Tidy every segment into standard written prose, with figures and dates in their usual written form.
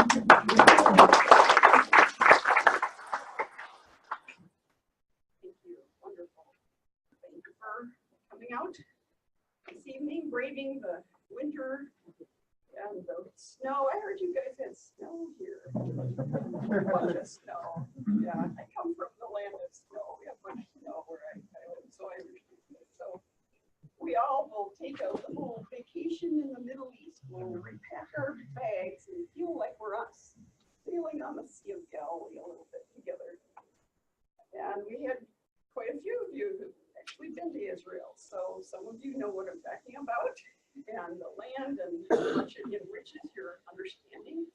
you. Wonderful. Thank you for coming out this evening, braving the winter and the snow. I heard you guys had snow here. A bunch of snow. Yeah, I come from the land of snow. We have a bunch of snow where I live, so I understand it. So we all will take a little vacation in the Middle East. We'll repack our bags and feel like we're us, sailing on the Sea of Galilee a little bit together. And we had quite a few of you who've actually been to Israel. So some of you know what I'm talking about, and the land and how much it enriches your understanding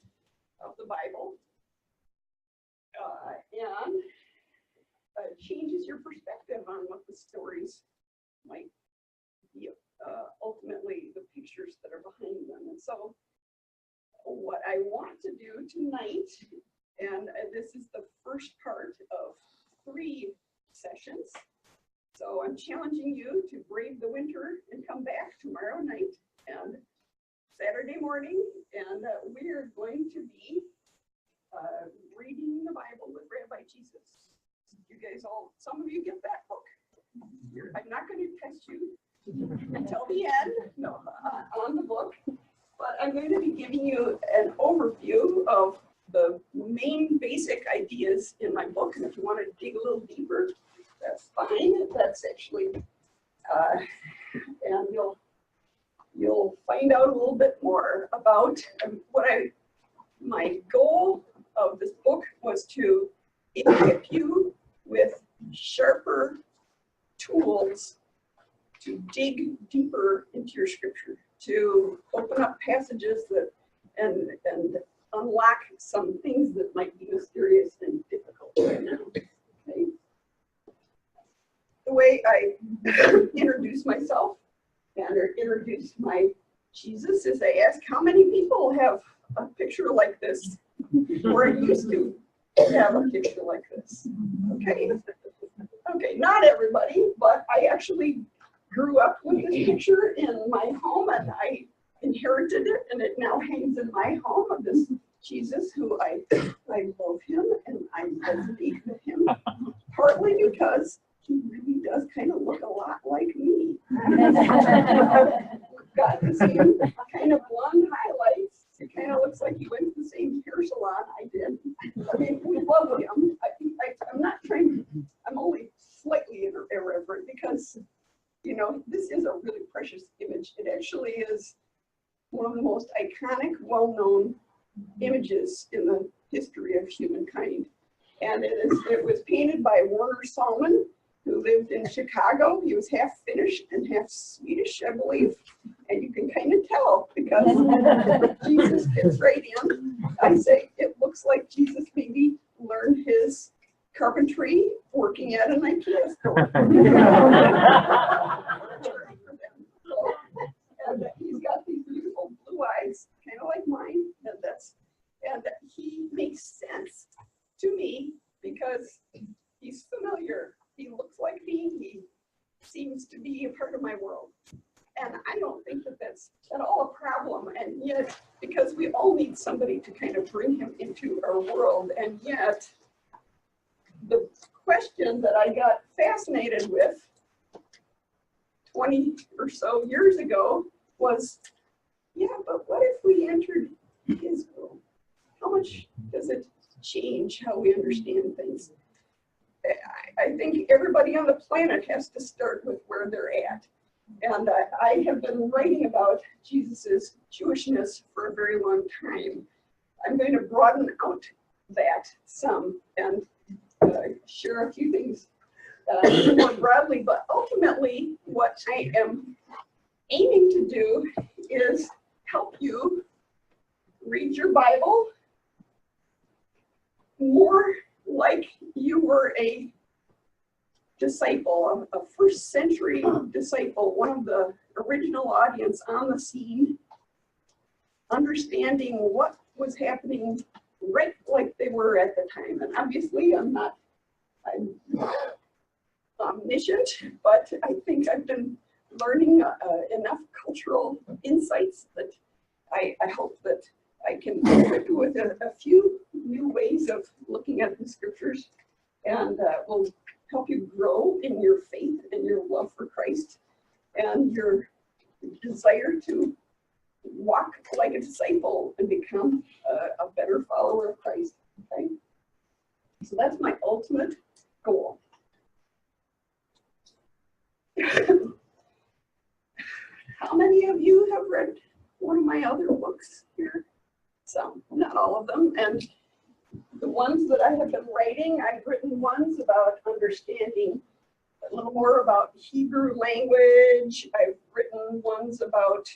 of the Bible. And changes your perspective on what the stories might be, ultimately the pictures that are behind them. And so what I want to do tonight, and this is the first part of 3 sessions. So I'm challenging you to brave the winter and come back tomorrow night and Saturday morning, and we are going to be reading the Bible with Rabbi Jesus. You guys all, some of you get that book. I'm not going to test you until the end, no, on the book, but I'm going to be giving you an overview of the main basic ideas in my book, and if you want to dig a little deeper, that's fine. That's actually, and you'll find out a little bit more about my goal of this book was to equip you with sharper tools to dig deeper into your scripture, to open up passages that and unlock some things that might be mysterious and difficult right now. Okay? The way I introduce myself and introduce my Jesus is I ask how many people have a picture like this or used to have a picture like this. Okay. Okay, not everybody, but I actually grew up with this picture in my home, and I inherited it, and it now hangs in my home of this Jesus who I love him and I resonate with him, partly because he really does kind of look a lot like me. Got the same kind of blonde highlights. It kind of looks like he went to the same hair salon I did. I mean, we love him. I'm not trying, I'm only slightly irreverent because, you know, this is a really precious image. It actually is one of the most iconic, well-known images in the history of humankind. And it was painted by Werner Salman, who lived in Chicago. He was half Finnish and half Swedish, I believe. And you can kind of tell because Jesus fits right in. I say it looks like Jesus maybe learned his carpentry working at an IKEA store. And he's got these beautiful blue eyes, kind of like mine. And he makes sense to me because he's familiar. He looks like me. He seems to be a part of my world. And I don't think that that's at all a problem. And yet, because we all need somebody to kind of bring him into our world. And yet, the question that I got fascinated with 20 or so years ago was, yeah, but what if we entered his world? How much does it change how we understand things? I think everybody on the planet has to start with where they're at. And I have been writing about Jesus's Jewishness for a very long time. I'm going to broaden out that some and share a few things more broadly, but ultimately what I am aiming to do is help you read your Bible more like you were a disciple, a first century disciple, one of the original audience on the scene, understanding what was happening right like they were at the time. And obviously I'm omniscient, but I think I've been learning enough cultural insights that I hope that I can equip you with a few new ways of looking at the scriptures, and will help you grow in your faith and your love for Christ and your desire to walk like a disciple and become a better follower of Christ. Okay? So that's my ultimate goal. How many of you have read one of my other books here? Some, not all of them. And the ones that I have been writing, I've written ones about understanding a little more about Hebrew language. I've written ones about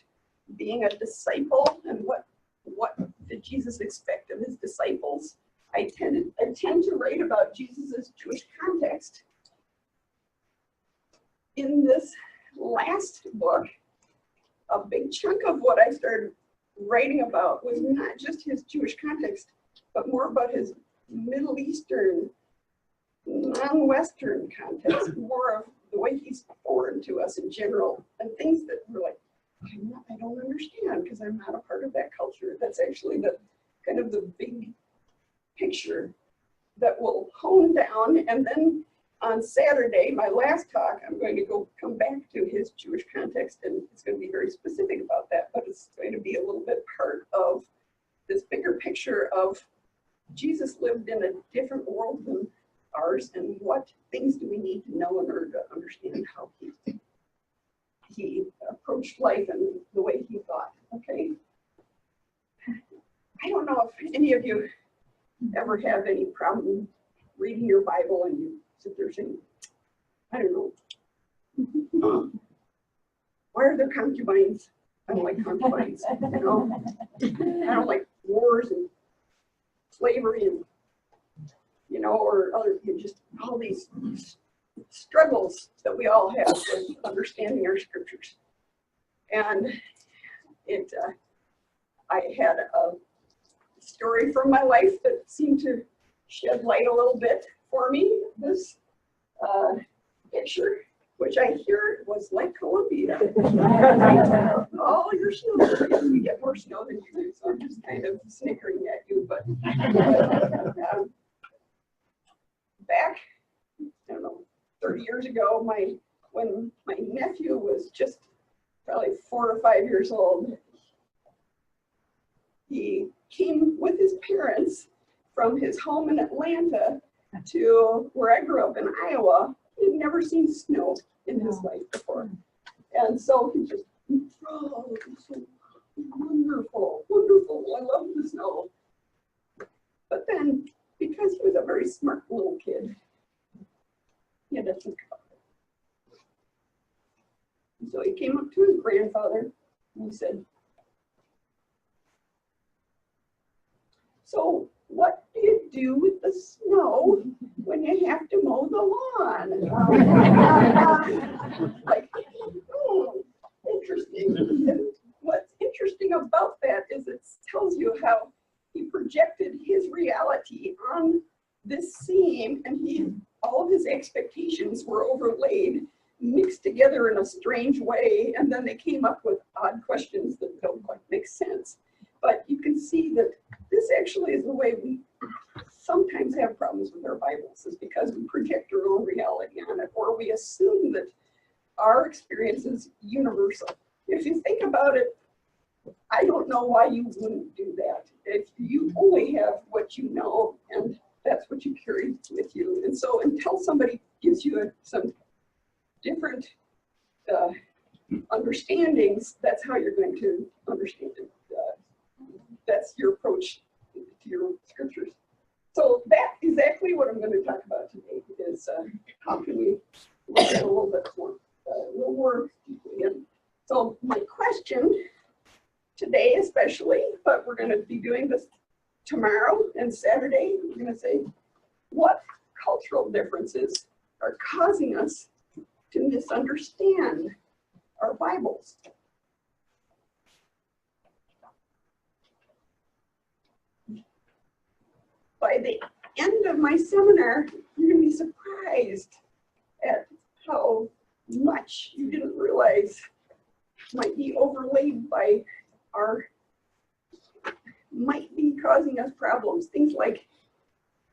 being a disciple and what did Jesus expect of his disciples. I tend to write about Jesus's Jewish context. In this last book, a big chunk of what I started writing about was not just his Jewish context, but more about his Middle Eastern, non-Western context, more of the way he's foreign to us in general, and things that we're like, I don't understand because I'm not a part of that culture. That's actually the kind of the big picture that will hone down. And then on Saturday, my last talk, I'm going to come back to his Jewish context, and it's going to be very specific about that, but it's going to be a little bit part of this bigger picture of Jesus lived in a different world than ours, and what things do we need to know in order to understand how he approached life and the way he thought. Okay. I don't know if any of you ever have any problem reading your Bible and you sit there saying, I don't know, why are there concubines? I don't like concubines, you know. I don't like wars and slavery and, you know, or other, just all these struggles that we all have with understanding our scriptures. And I had a story from my life that seemed to shed light a little bit for me. This picture, which I hear was like Columbia. All your snow, we get more snow than you do, so I'm just kind of snickering at you. But back, I don't know, 30 years ago, when my nephew was just probably 4 or 5 years old, he came with his parents from his home in Atlanta to where I grew up in Iowa. He'd never seen snow in his life before. And so he just, oh, it's so wonderful, wonderful. I love the snow. But then, because he was a very smart little kid, he had to think about it. And so he came up to his grandfather and he said, so what do you do with the snow when you have to mow the lawn? Like, interesting. And what's interesting about that is it tells you how he projected his reality on this scene, and all of his expectations were overlaid, mixed together in a strange way, and then they came up with odd questions that don't quite make sense. But you can see that this actually is the way we sometimes have problems with our Bibles, is because we project our own reality on it, or we assume that our experience is universal. If you think about it, I don't know why you wouldn't do that. If you only have what you know, and that's what you carry with you. And so until somebody gives you some different understandings, that's how you're going to understand it. That's your approach to your scriptures. So that's exactly what I'm going to talk about today, is how can we look at a little bit more, a little more deeply. And so my question today especially, but we're going to be doing this tomorrow and Saturday, we're going to say, what cultural differences are causing us to misunderstand our Bibles? By the end of my seminar, you're going to be surprised at how much you didn't realize might be overlaid by our might be causing us problems. Things like,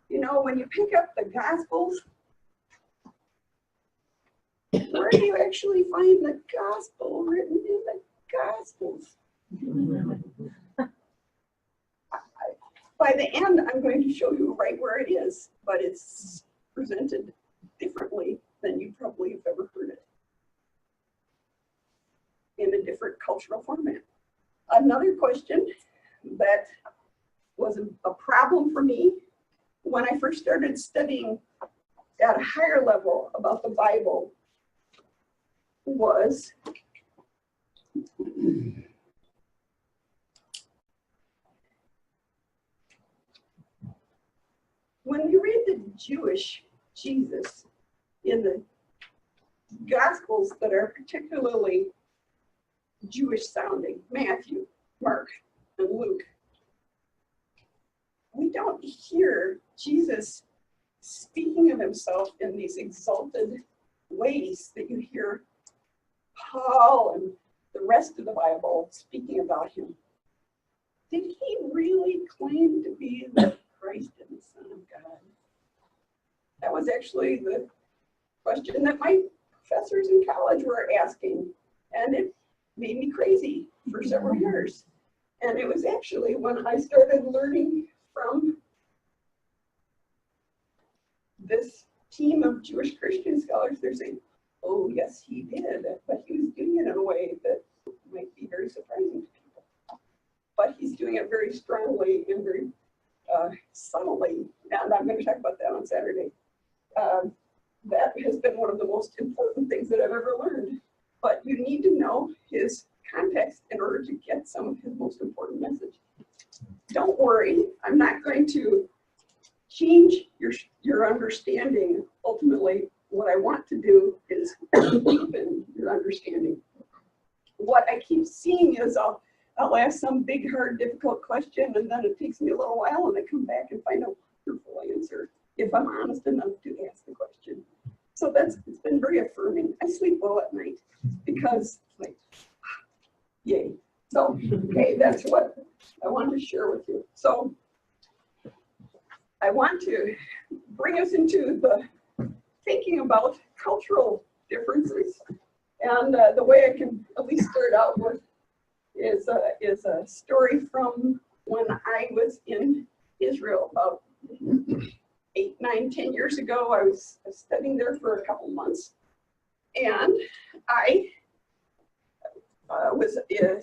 you know, when you pick up the Gospels, where do you actually find the Gospel written in the Gospels? By the end, I'm going to show you right where it is, but it's presented differently than you probably have ever heard it, in a different cultural format. Another question that was a problem for me when I first started studying at a higher level about the Bible was when you read the Jewish Jesus in the Gospels that are particularly Jewish sounding, Matthew, Mark, and Luke, we don't hear Jesus speaking of himself in these exalted ways that you hear Paul and the rest of the Bible speaking about him. Did he really claim to be the Christ and the Son of God? That was actually the question that my professors in college were asking, and it made me crazy for several years. And it was actually when I started learning from this team of Jewish Christian scholars, they're saying, oh yes, he did, but he was doing it in a way that might be very surprising to people. But he's doing it very strongly and very subtly, and I'm going to talk about that on Saturday. That has been one of the most important things that I've ever learned. But you need to know his context in order to get some of his most important message. Don't worry, I'm not going to change your understanding. Ultimately, what I want to do is deepen your understanding. What I keep seeing is I'll ask some big, hard, difficult question, and then it takes me a little while, and I come back and find a wonderful answer if I'm honest enough to ask the question. So it's been very affirming. I sleep well at night because, like, yay. So, okay, that's what I want to share with you. So, I want to bring us into the thinking about cultural differences. And the way I can at least start out with is a story from when I was in Israel about 8, 9, 10 years ago. I was studying there for a couple months, and I was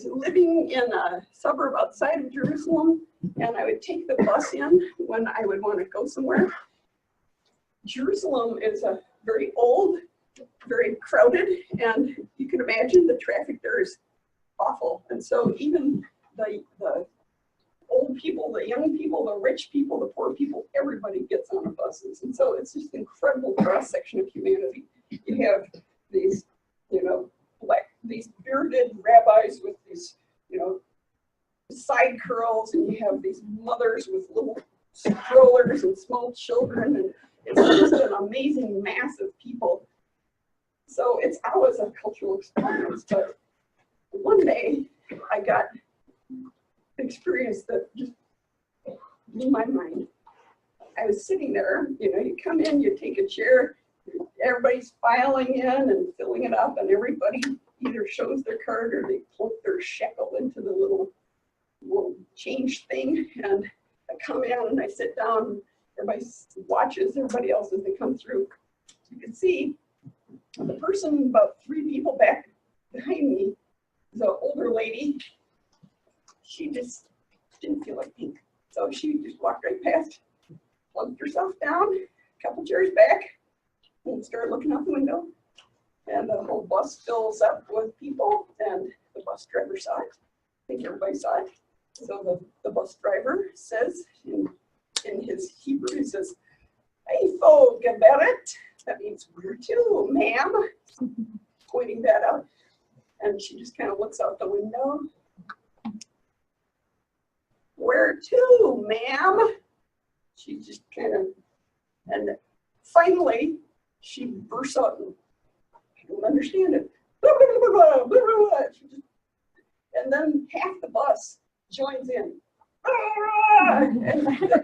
living in a suburb outside of Jerusalem, and I would take the bus in when I would want to go somewhere. Jerusalem is a very old, very crowded, and you can imagine the traffic there is awful. And so even the old people, the young people, the rich people, the poor people, everybody gets on the buses. And so it's just an incredible cross-section of humanity. You have these, these bearded rabbis with these, side curls, and you have these mothers with little strollers and small children, and it's just an amazing mass of people. So it's always a cultural experience. But one day I got an experience that just blew my mind. I was sitting there, you come in, you take a chair, everybody's filing in and filling it up, and everybody either shows their card or they plunk their shekel into the little change thing. And I come in and I sit down, everybody watches everybody else as they come through. You can see the person about 3 people back behind me, the older lady, she just didn't feel like pink. So she just walked right past, plugged herself down, a couple chairs back, and started looking out the window. And the whole bus fills up with people, and the bus driver saw it. I think everybody saw it. So the bus driver says, in his Hebrew, he says, "Hey, folk, about it." That means, "Where to, ma'am?" Pointing that out. And she just kind of looks out the window. "Where to, ma'am?" She just kind of, and finally, she bursts out, and I don't understand it. Blah, blah, blah, blah, blah, blah, blah. She just, and then half the bus joins in. and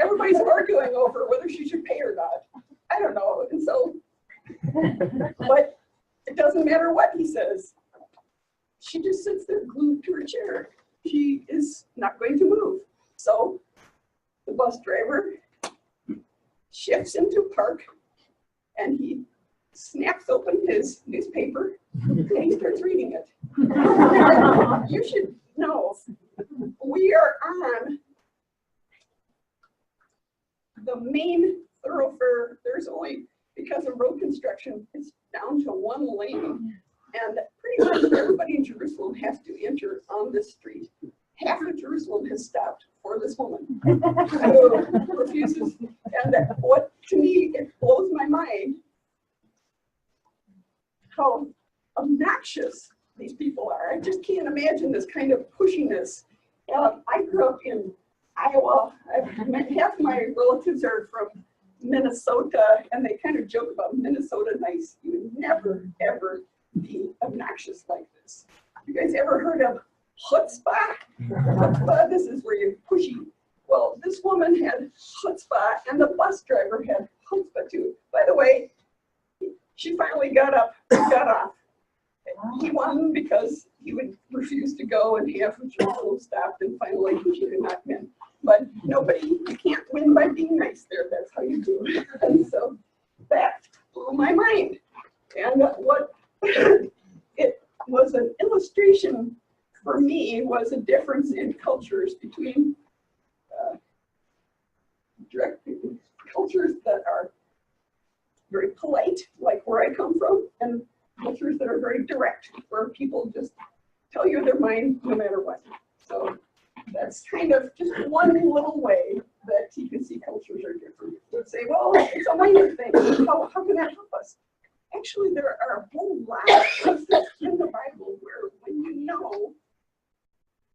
everybody's arguing over whether she should pay or not. I don't know. And so, but it doesn't matter what he says. She just sits there glued to her chair. She is not going to move. So the bus driver shifts into park and he snaps open his newspaper and he starts reading it. You should know, we are on the main thoroughfare. There's only, because of road construction, it's down to one lane. And pretty much everybody in Jerusalem has to enter on this street. Half of Jerusalem has stopped for this woman who refuses. And what, to me, it blows my mind how obnoxious these people are. I just can't imagine this kind of pushiness. I grew up in Iowa. Half my relatives are from Minnesota, and they kind of joke about Minnesota nice. You would never, ever be obnoxious like this. You guys ever heard of chutzpah? Chutzpah, this is where you're pushy. Well, this woman had chutzpah, and the bus driver had chutzpah too. By the way, she finally got off. He won because he would refuse to go, and half of Jerusalem stopped, and finally she could not win. But nobody, you can't win by being nice there. That's how you do it. And so that blew my mind. And what it was an illustration for me was a difference in cultures between direct cultures that are very polite, like where I come from, and cultures that are very direct, where people just tell you their mind no matter what. So that's kind of just one little way that you can see cultures are different. You'd say, well, it's a minor thing. How can that help us? Actually, there are a whole lot of places in the Bible where when you know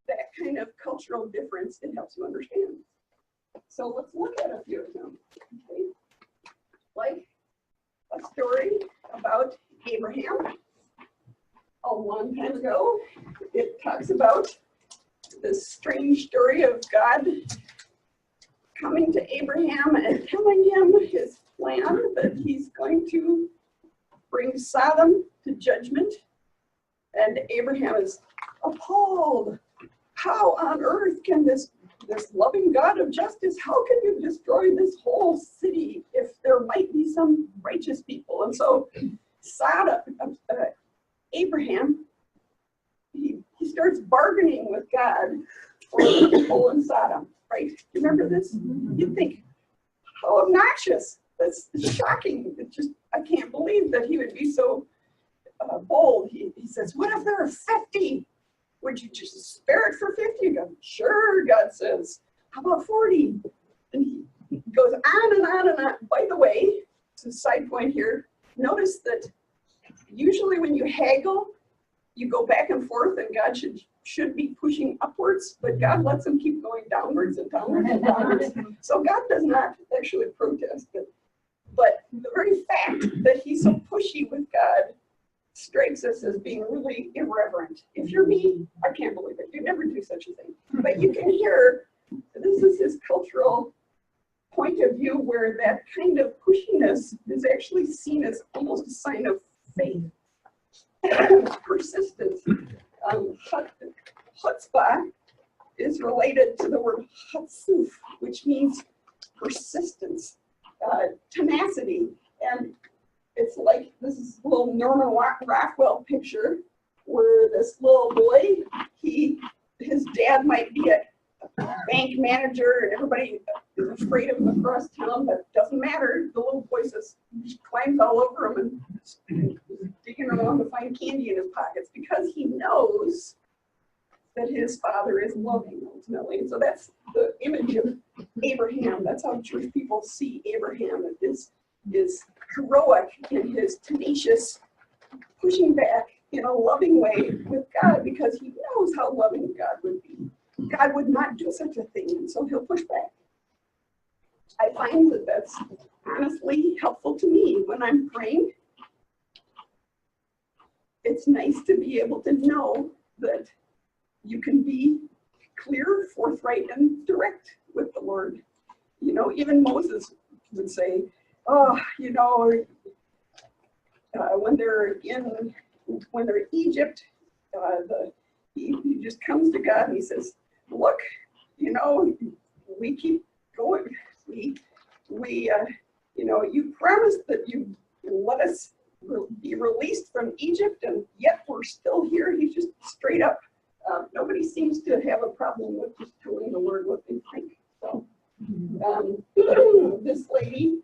that kind of cultural difference, it helps you understand. So let's look at a few of them. Okay? Like a story about Abraham. A long time ago, it talks about this strange story of God coming to Abraham and telling him his plan that he's going to bring Sodom to judgment. And Abraham is appalled. How on earth can this loving God of justice, how can you destroy this whole city if there might be some righteous people? And so Abraham, he starts bargaining with God for the people in Sodom, right? You remember this? You'd think, how obnoxious. That's shocking. It's just, I can't believe that he would be so bold. He says, what if there are 50? Would you just spare it for 50? God, sure, God says. How about 40? And he goes on and on and on. By the way, it's a side point here. Notice that usually when you haggle, you go back and forth, and God should be pushing upwards, but God lets him keep going downwards and downwards and downwards. So God does not actually protest it. But the very fact that he's so pushy with God strikes us as being really irreverent. If you're me, I can't believe it. You never do such a thing. But you can hear, this is his cultural point of view where that kind of pushiness is actually seen as almost a sign of faith. Persistence. Chutzpah is related to the word chatzuf, which means persistence, tenacity. And it's like this is a little Norman Rockwell picture where this little boy, his dad might be a bank manager and everybody is afraid of him across town, but it doesn't matter. The little boy just climbs all over him and digging around to find candy in his pockets because he knows that his father is loving ultimately. And so that's the image of Abraham. That's how Jewish people see Abraham, is heroic in his tenacious pushing back in a loving way with God because he knows how loving God would be. God would not do such a thing, and so he'll push back. I find that that's honestly helpful to me when I'm praying. It's nice to be able to know that you can be clear, forthright, and direct with the Lord. You know, even Moses would say, oh, you know, when they're in Egypt, he just comes to God and he says, look, you know, we keep going. You know, you promised that you let us be released from Egypt, and yet we're still here. He's just straight up. Nobody seems to have a problem with just telling the Lord what they think. So this lady,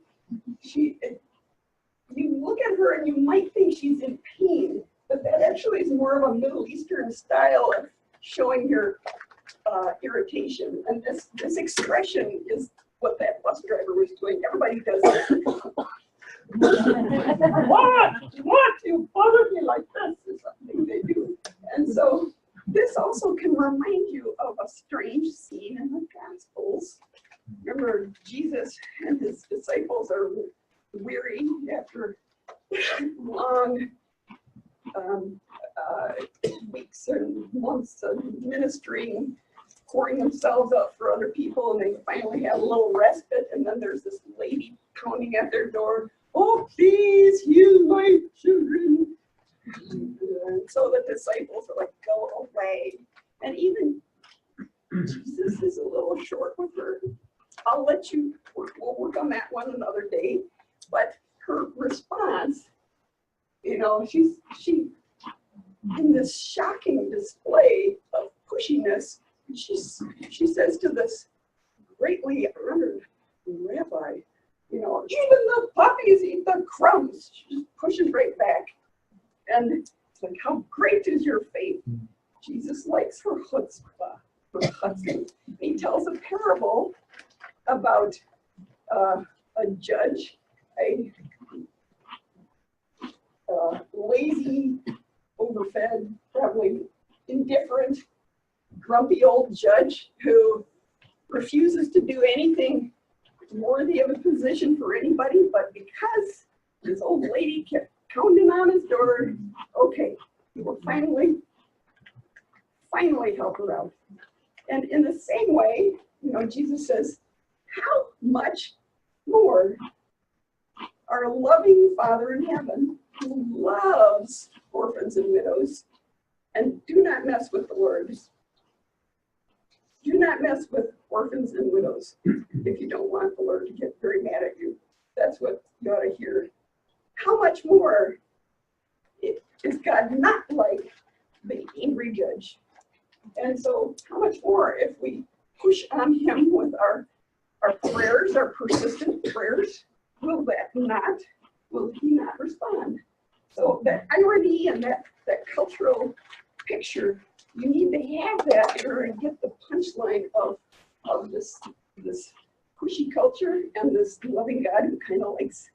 you look at her and you might think she's in pain, but that actually is more of a Middle Eastern style of showing your irritation. And this expression is what that bus driver was doing. Everybody does it. What? You bothered me like this is something they do. And so this also can remind you of a strange scene in the Gospels. Remember, Jesus and his disciples are weary after long weeks and months of ministering, pouring themselves out for other people, and they finally have a little respite, and then there's this lady pounding at their door, oh, please heal my children. And so the disciples are like, go away. And even Jesus is a little short with her. I'll let you, we'll work on that one another day. But her response, you know, she in this shocking display of pushiness, she says to this greatly honored rabbi, you know, even the puppies eat the crumbs. She just pushes right back. And it's like, how great is your faith? Jesus likes her chutzpah, her chutzpah. He tells a parable about a judge, a lazy, overfed, probably indifferent, grumpy old judge who refuses to do anything worthy of a position for anybody, but because this old lady kept pounding on his door, okay, he will finally help her out. And in the same way, you know, Jesus says, how much more our loving Father in heaven, who loves orphans and widows, and do not mess with the Lord. Do not mess with orphans and widows if you don't want the Lord to get very mad at you. That's what you ought to hear. How much more is God not like the angry judge? And so how much more if we push on him with our prayers, our persistent prayers, will he not respond? So that irony and that cultural picture, you need to have that in order to get the punchline of this pushy culture and this loving God who kind of likes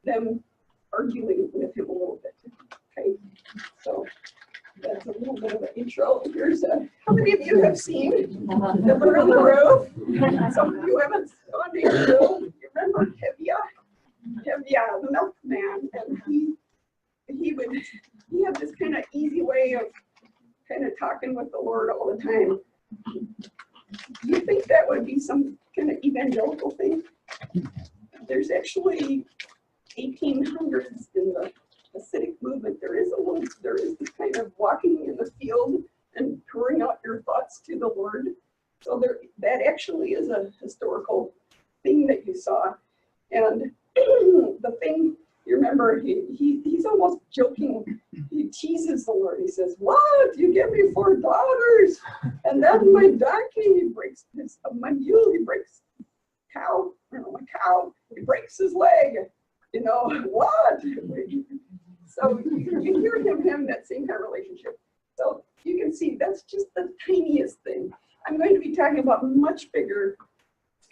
them arguing with him a little bit. Okay, so that's a little bit of an intro. Here's how many of you have seen Fiddler on the Roof? Some of you haven't gone to your room. You remember Tevya, the milkman, and he had this kind of easy way of kind of talking with the Lord all the time. Do you think that would be some kind of evangelical thing? There's actually 1800s in the Hasidic movement. There is this kind of walking in the field and pouring out your thoughts to the Lord. So that actually is a historical thing that you saw. And the thing, you remember, he's almost joking. He teases the Lord. He says, what? You give me 4 daughters. And then my donkey, he breaks my mule, he breaks cow, he breaks his leg. You know, what? So you hear him have that same kind of relationship. So you can see that's just the tiniest thing. I'm going to be talking about much bigger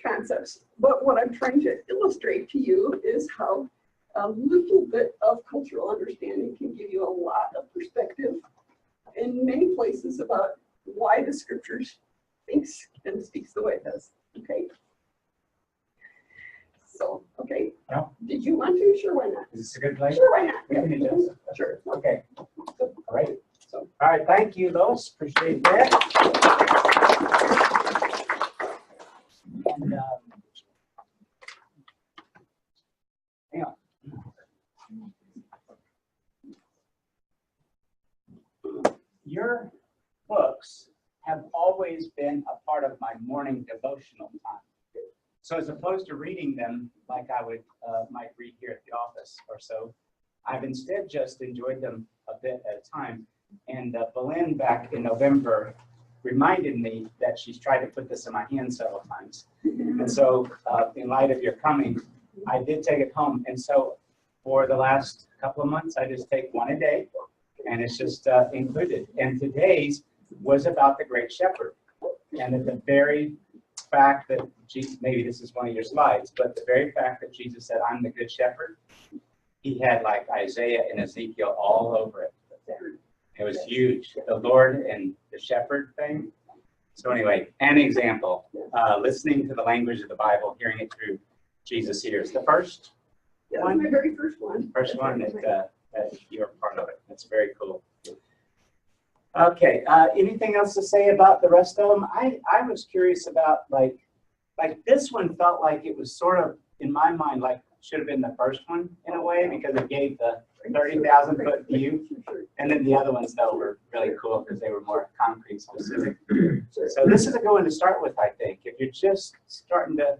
concepts, but what I'm trying to illustrate to you is how a little bit of cultural understanding can give you a lot of perspective in many places about why the scriptures thinks and speaks the way it does. Okay. So, okay. Yeah. Did you want to? Sure, why not? Is this a good place? Sure, why not? We can adjust. Sure. Okay. So, All right. So. All right. Thank you, Lois. Appreciate that. And hang on. Your books have always been a part of my morning devotional time. So as opposed to reading them like I would might read here at the office or so, I've instead just enjoyed them a bit at a time. And Belen back in November reminded me that she's tried to put this in my hand several times. And so in light of your coming, I did take it home. And so for the last couple of months, I just take one a day, and it's just included. And today's was about the Great Shepherd. And at the very fact that Jesus, maybe this is one of your slides, but the very fact that Jesus said, I'm the Good Shepherd, he had like Isaiah and Ezekiel all over it. It was huge. The Lord and the shepherd thing. So anyway, an example, listening to the language of the Bible, hearing it through Jesus' ears. The first one? My very first one. First one that you're part of it. That's very cool. Okay, anything else to say about the rest of them? I was curious about like this one felt like it was sort of, in my mind, like should have been the first one in a way because it gave the 30,000 foot view. And then the other ones though were really cool because they were more concrete specific. So this is a good one to start with, I think, if you're just starting to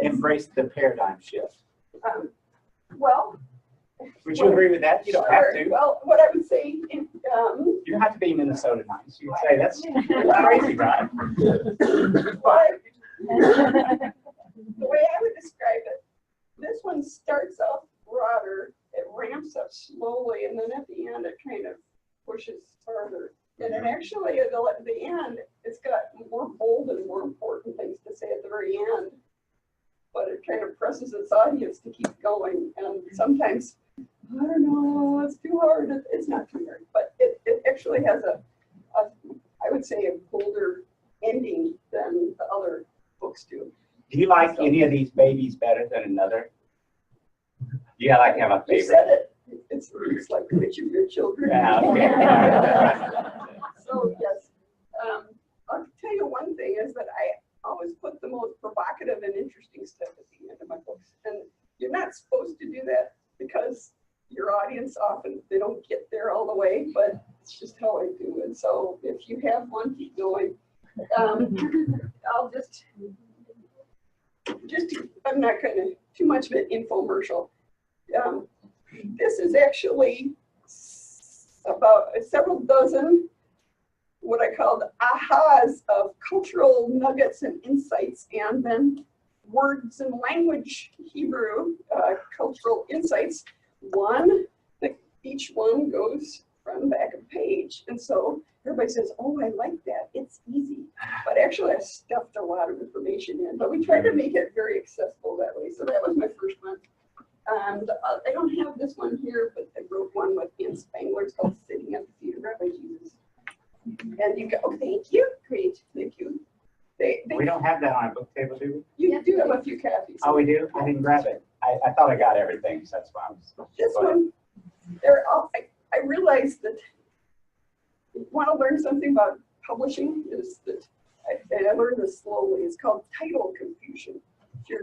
embrace the paradigm shift. Well, would you agree with that? You don't have to. Well, what I would say, you don't have to be Minnesota nice. You can say that's crazy, right? The way I would describe it, this one starts off broader, it ramps up slowly, and then at the end it kind of pushes further. And then actually at the end, it's got more bold and more important things to say at the very end. But it kind of presses its audience to keep going. And sometimes, I don't know, it's too hard. It's not too hard, but it actually has I would say, a bolder ending than the other books do. Do you like any of these babies better than another? Yeah, like have a favorite. You said it. It's like which of your children. Yeah, okay. So yes, I'll tell you one thing is that I always put the most provocative and interesting stuff at the end of my books, and you're not supposed to do that because your audience often they don't get there all the way, but it's just how I do it. So if you have one, keep going. I'll just I'm not going to too much of an infomercial. This is actually about several dozen what I called ahas of cultural nuggets and insights, and then words and language Hebrew cultural insights. Each one goes front and back of page, and so everybody says, "Oh, I like that. It's easy." But actually, I stuffed a lot of information in. But we tried to make it very accessible that way. So that was my first one. And I don't have this one here, but I wrote one with Ian Spangler. It's called "Sitting at the Feet of Rabbi Jesus." And you go, oh, thank you, great, thank you. We don't have that on our book table, do we? You do have a few copies. Oh, we do? I didn't grab it. I thought I got everything, so that's why I was. This one, they're all, I realized that you want to learn something about publishing is that, and I learned this slowly, it's called title confusion. Your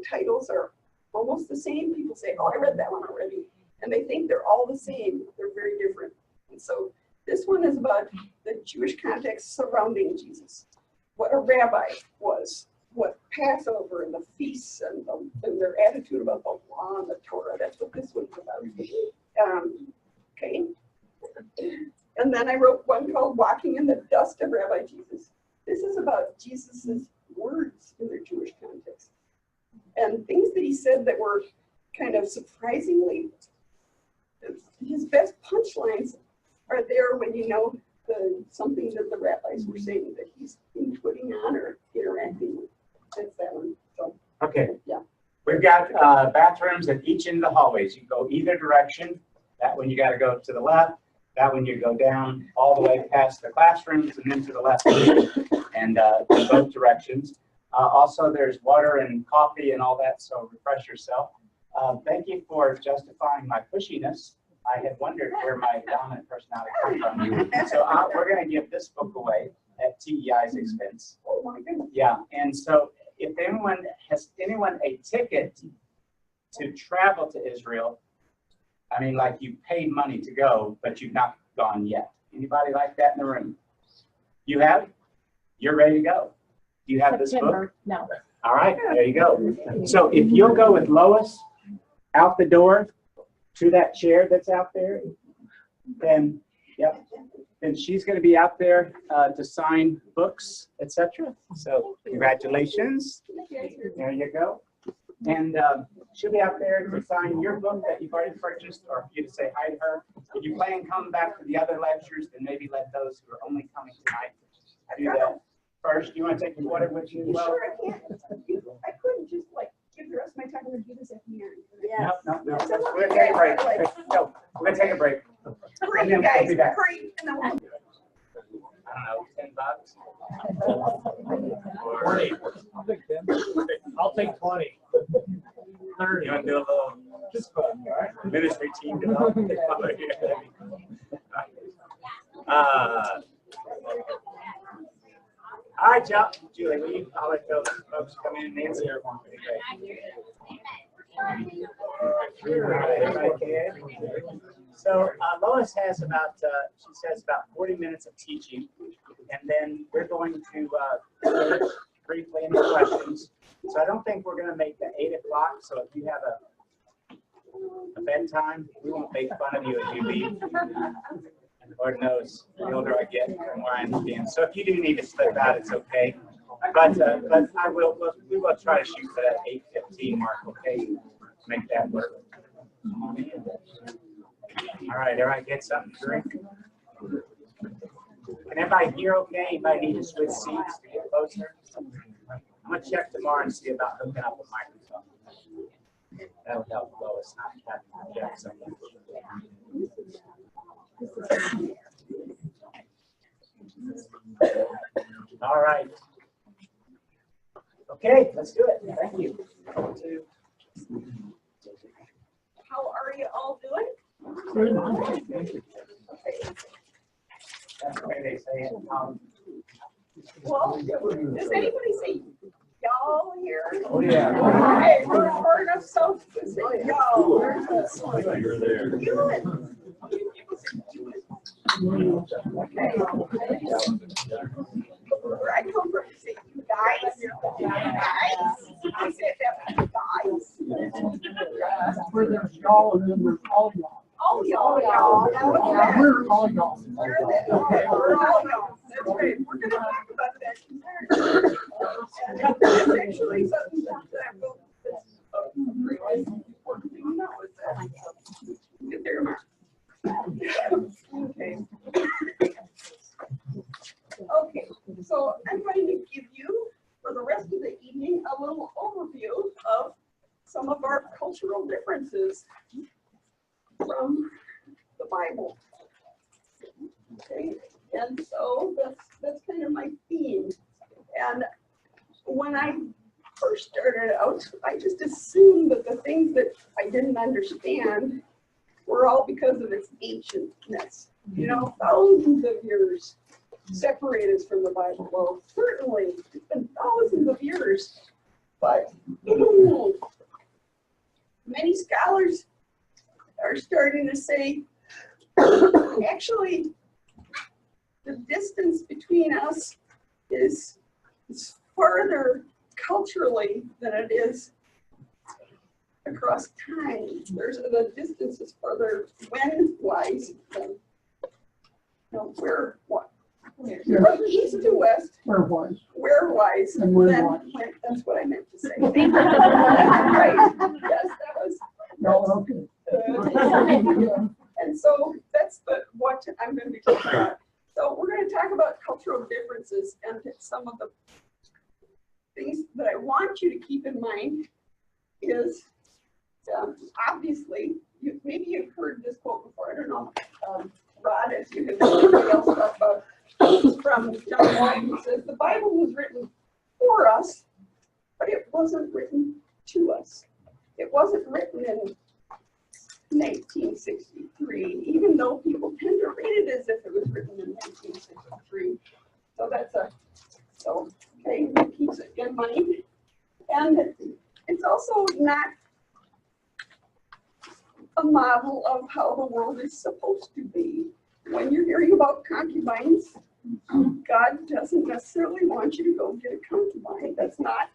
titles are almost the same. People say, oh, I read that one already. And they think they're all the same. They're very different. And so this one is about the Jewish context surrounding Jesus. What a rabbi was, what Passover and the feasts and their attitude about the law and the Torah. That's what this one's about. Okay. And then I wrote one called Walking in the Dust of Rabbi Jesus. This is about Jesus's words in their Jewish context. And things that he said that were kind of surprisingly, his best punchlines are there when you know something that the rabbis were saying that he's putting on or interacting with. That's that one. So, okay. Yeah. We've got bathrooms at each end of the hallways. You go either direction. That one you got to go to the left. That one you go down all the way past the classrooms and then to the left and in both directions. Also, there's water and coffee and all that, so refresh yourself. Thank you for justifying my pushiness. I had wondered where my dominant personality came from. So we're going to give this book away. at TEI's expense. Oh my goodness. Yeah, and so if anyone has a ticket to travel to Israel, I mean, like you paid money to go, but you've not gone yet. Anybody like that in the room? You have? You're ready to go. Do you have this book? No. All right, there you go. So if you'll go with Lois out the door to that chair that's out there, then, yep, then she's going to be out there to sign books, etc. So congratulations. There you go. And she'll be out there to sign your book that you've already purchased, or for you to say hi to her. If you plan on coming back to the other lectures, then maybe let those who are only coming tonight do that first. You want to take the water with you as well? Sure, I can't. I couldn't just like give the rest of my time to do this at the end. Yes. No. We're going to take a break. No, we're going to take a break. Hurry, And you then we'll guys, be back. hurry, and then we'll. I don't know, $10? 20. I'll take 20. 30. You want to do a little Just fun, all right? ministry team development? All right, Julie, will you, I'll let those folks come in and answer your one. So Lois has about, she says about 40 minutes of teaching, and then we're going to search briefly into questions. So I don't think we're going to make the 8 o'clock. So if you have a bedtime, we won't make fun of you as you leave. And Lord knows, the older I get, the more I understand. So if you do need to slip out, it's okay. But we will try to shoot for that 8:15 mark, okay? Make that work. All right, everybody get something to drink? Can everybody hear okay? Anybody need to switch seats to get closer? I'm going to check tomorrow and see about hooking up a microphone. That would help Lois not having to check so much. All right. Okay, let's do it. Thank you. How are you all doing? Okay. That's the way they say it. Well, does anybody say y'all here? Oh, yeah. Okay, we're far enough south to say y'all. There's this one. You're there. Good. Okay. Where I come from, you say you guys. Guys. I say it that way, guys. Where there's y'all and then there's all y'all. Oh, y'all. Yeah, we're all y'all. Okay, we're all y'all. That's right. We're going to talk about that. And it's actually something that I wrote that's really important to know is that. Get there, Mark. Okay. Okay, so I'm going to give you, for the rest of the evening, a little overview of some of our cultural differences from the Bible. Okay, and so that's kind of my theme. And when I first started out, I just assumed that the things that I didn't understand were all because of its ancientness. You know, thousands of years separate us from the Bible. Well, certainly, it's been thousands of years, but many scholars are starting to say, actually, the distance between us is farther culturally than it is across time. The distance is farther when-wise than where what. From east to west. Where-wise. Where-wise. And when-wise. That's what I meant to say. Right. Yes, that was. No, okay. And so that's what I'm going to be talking about. So we're going to talk about cultural differences, and some of the things that I want you to keep in mind is obviously, maybe you've heard this quote before. I don't know, Rod, as you have somebody else talk about from John White, who says the Bible was written for us, but it wasn't written to us. It wasn't written in 1963, even though people tend to read it as if it was written in 1963. So that's okay, it keeps it in mind. And it's also not a model of how the world is supposed to be. When you're hearing about concubines, God doesn't necessarily want you to go get a concubine. That's not,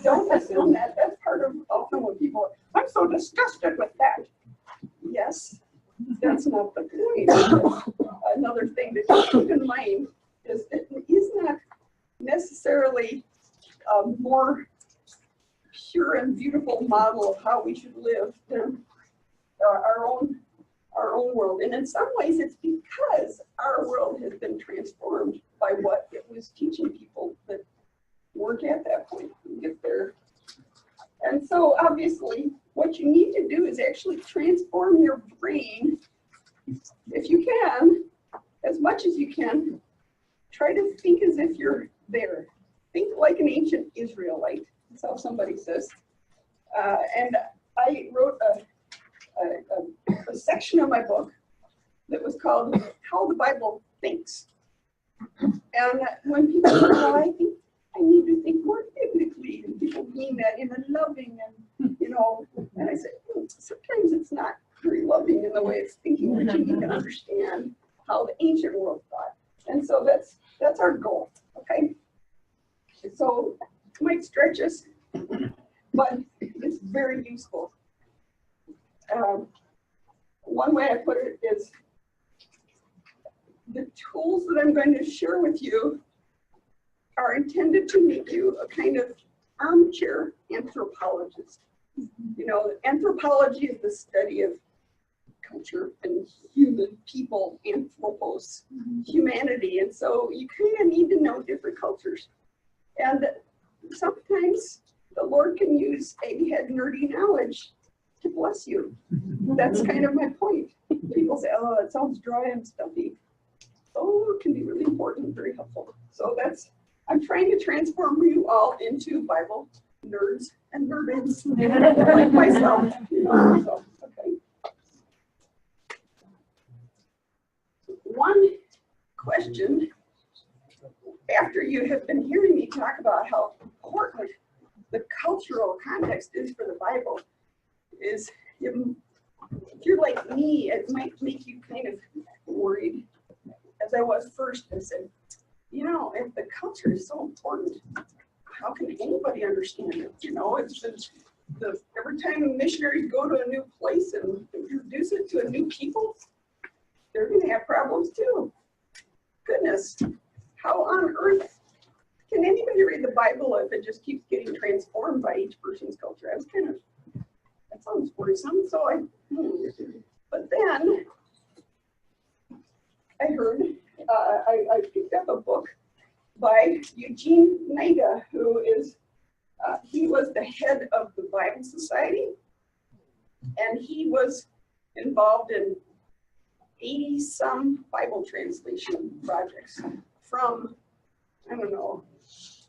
don't assume that. That's part of often when people, I'm so disgusted with that. Yes, that's not the point. Another thing to keep in mind is it is not necessarily a more pure and beautiful model of how we should live than our own world. And in some ways it's because our world has been transformed by what it was teaching people that weren't at that point to get there. And so obviously what you need to do is actually transform your brain, if you can, as much as you can. Try to think as if you're there. Think like an ancient Israelite. That's how somebody says. And I wrote a section of my book that was called How the Bible Thinks. And when people say, well, I think I need to think more biblically, and people mean that in a loving and, and I say, sometimes it's not very loving in the way it's thinking, but you need to understand how the ancient world thought. And so that's our goal, okay? So it might stretch us, but it's very useful. One way I put it is the tools that I'm going to share with you are intended to make you a kind of armchair anthropologist. Anthropology is the study of culture and human people, anthropos, humanity. And so you kind of need to know different cultures. And sometimes the Lord can use egghead nerdy knowledge to bless you. That's kind of my point. People say, oh, it sounds dry and stuffy. Oh, it can be really important and very helpful. So I'm trying to transform you all into Bible nerds and nerds like myself. So, okay. One question, after you have been hearing me talk about how important the cultural context is for the Bible, is if you're like me, it might make you kind of worried. As I was first, I said, if the culture is so important, how can anybody understand it? It's every time missionaries go to a new place and introduce it to a new people, they're going to have problems too. Goodness, how on earth can anybody read the Bible if it just keeps getting transformed by each person's culture? That sounds worrisome. So but then I heard, I picked up a book by Eugene Naiga, who is, he was the head of the Bible Society, and he was involved in 80-some Bible translation projects from,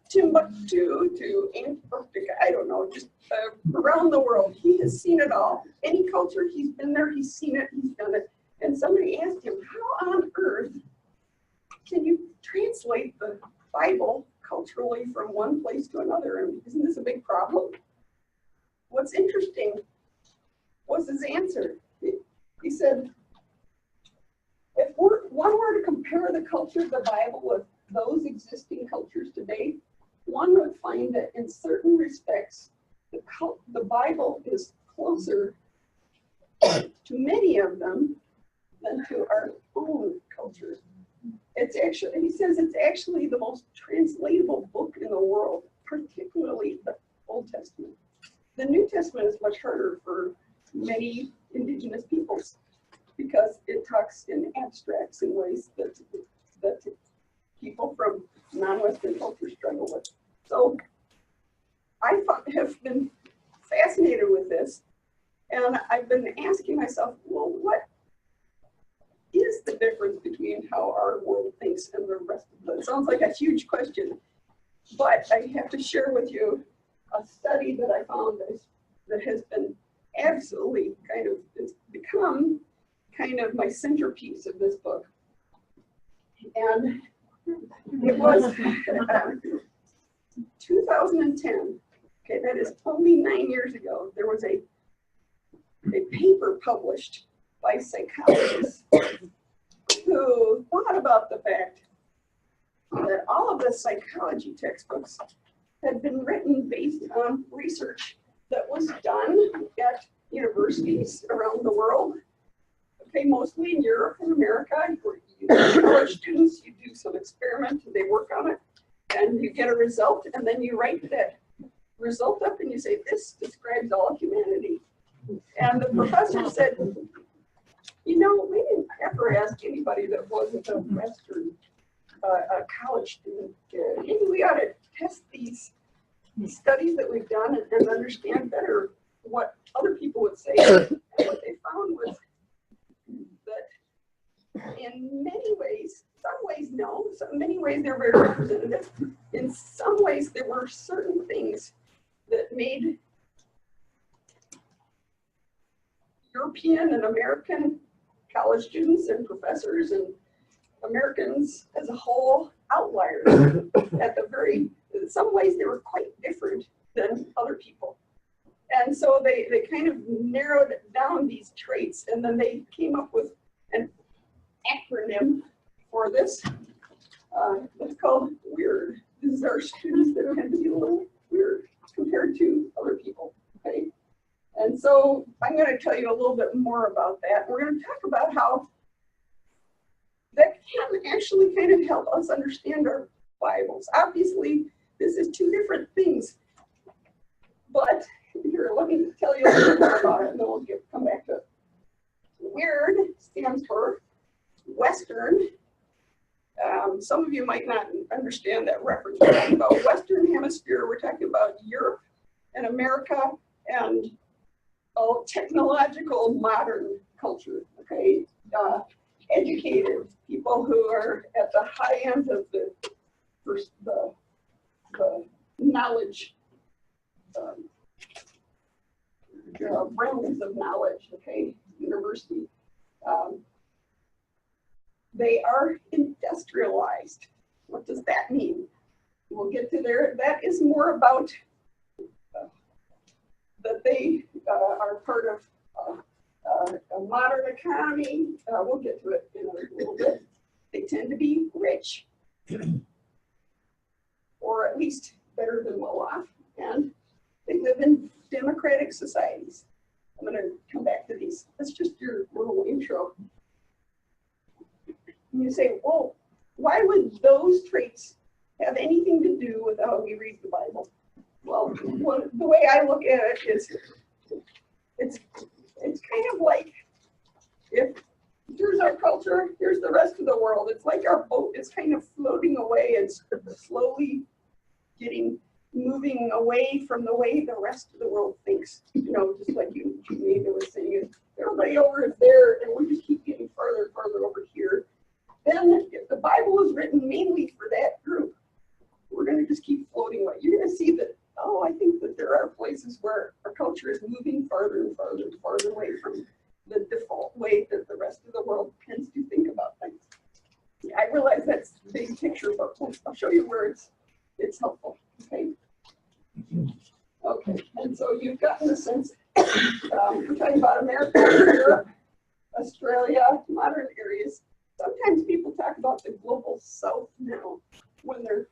Timbuktu to Antarctica, I don't know, just around the world. He has seen it all. Any culture, he's been there, he's seen it, he's done it. And somebody asked him, how on earth can you translate the Bible culturally from one place to another? And isn't this a big problem? What's interesting was his answer. He said, if one were to compare the culture of the Bible with those existing cultures today, one would find that in certain respects, the Bible is closer to many of them than to our own culture. It's actually, he says, it's actually the most translatable book in the world, particularly the Old Testament. The New Testament is much harder for many indigenous peoples because it talks in abstracts in ways that people from non-Western culture struggle with. So I have been fascinated with this, and I've been asking myself, well, what is the difference between how our world thinks and the rest of it? It sounds like a huge question, but I have to share with you a study that I found that has been absolutely it's become kind of my centerpiece of this book. And It was 2010. Okay, that is only 9 years ago. There was a paper published by psychologists who thought about the fact that all of the psychology textbooks had been written based on research that was done at universities around the world. Okay, mostly in Europe and America, where you college students, you do some experiment, they work on it, and you get a result, and then you write that result up and you say, this describes all humanity. And the professor said, you know, we didn't ever ask anybody that wasn't a Western college student. Maybe we ought to test these studies that we've done and understand better what other people would say. And what they found was that in many ways, some ways no, so in many ways they're very representative. In some ways there were certain things that made European and American college students and professors and Americans as a whole outliers. At the very, in some ways they were quite different than other people. And so they kind of narrowed down these traits, and then they came up with an acronym for this. It's called WEIRD. These are students that tend to be a little weird compared to other people, okay? And so I'm going to tell you a little bit more about that. We're going to talk about how that can actually kind of help us understand our Bibles. Obviously, this is two different things, but here, let me tell you a little bit more about it, and then we'll come back to it. WEIRD stands for Western. Some of you might not understand that reference. We're talking about Western Hemisphere. We're talking about Europe and America and technological modern culture, okay? Educated people who are at the high end of the knowledge, realms of knowledge, okay? University. They are industrialized. What does that mean? We'll get to there. That is more about that they are part of a modern economy. We'll get to it in a little bit. They tend to be rich, or at least better than well off, and they live in democratic societies. I'm going to come back to these. That's just your little intro. And you say, well, why would those traits have anything to do with how we read the Bible? Well, the way I look at it is, it's kind of like if here's our culture, here's the rest of the world. It's like our boat is kind of floating away and slowly moving away from the way the rest of the world thinks. You know, just like you was saying, everybody over is there, and we just keep getting farther and farther over here. Then, if the Bible is written mainly for that group, we're going to just keep floating away. You're going to see that, oh, I think that there are places where our culture is moving farther and farther and farther away from the default way that the rest of the world tends to think about things. I realize that's the big picture, but I'll show you where it's helpful, okay? Okay, and so you've gotten the sense, we're talking about America, Europe, Australia, modern areas. Sometimes people talk about the global south now when they're,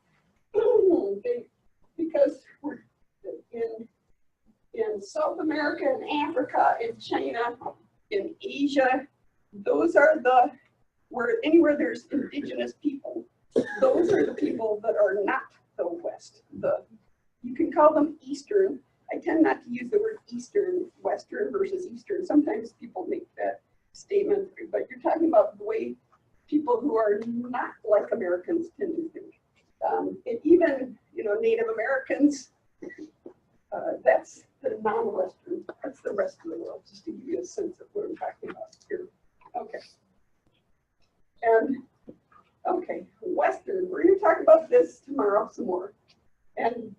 because we're in South America and Africa and China, in Asia, those are anywhere there's indigenous people, those are the people that are not the West. You can call them Eastern. I tend not to use the word Eastern, Western versus Eastern. Sometimes people make that statement, but you're talking about the way people who are not like Americans tend to think. And even, Native Americans, that's the non-Western, that's the rest of the world, just to give you a sense of what I'm talking about here. Okay. And, okay, Western, we're going to talk about this tomorrow some more. And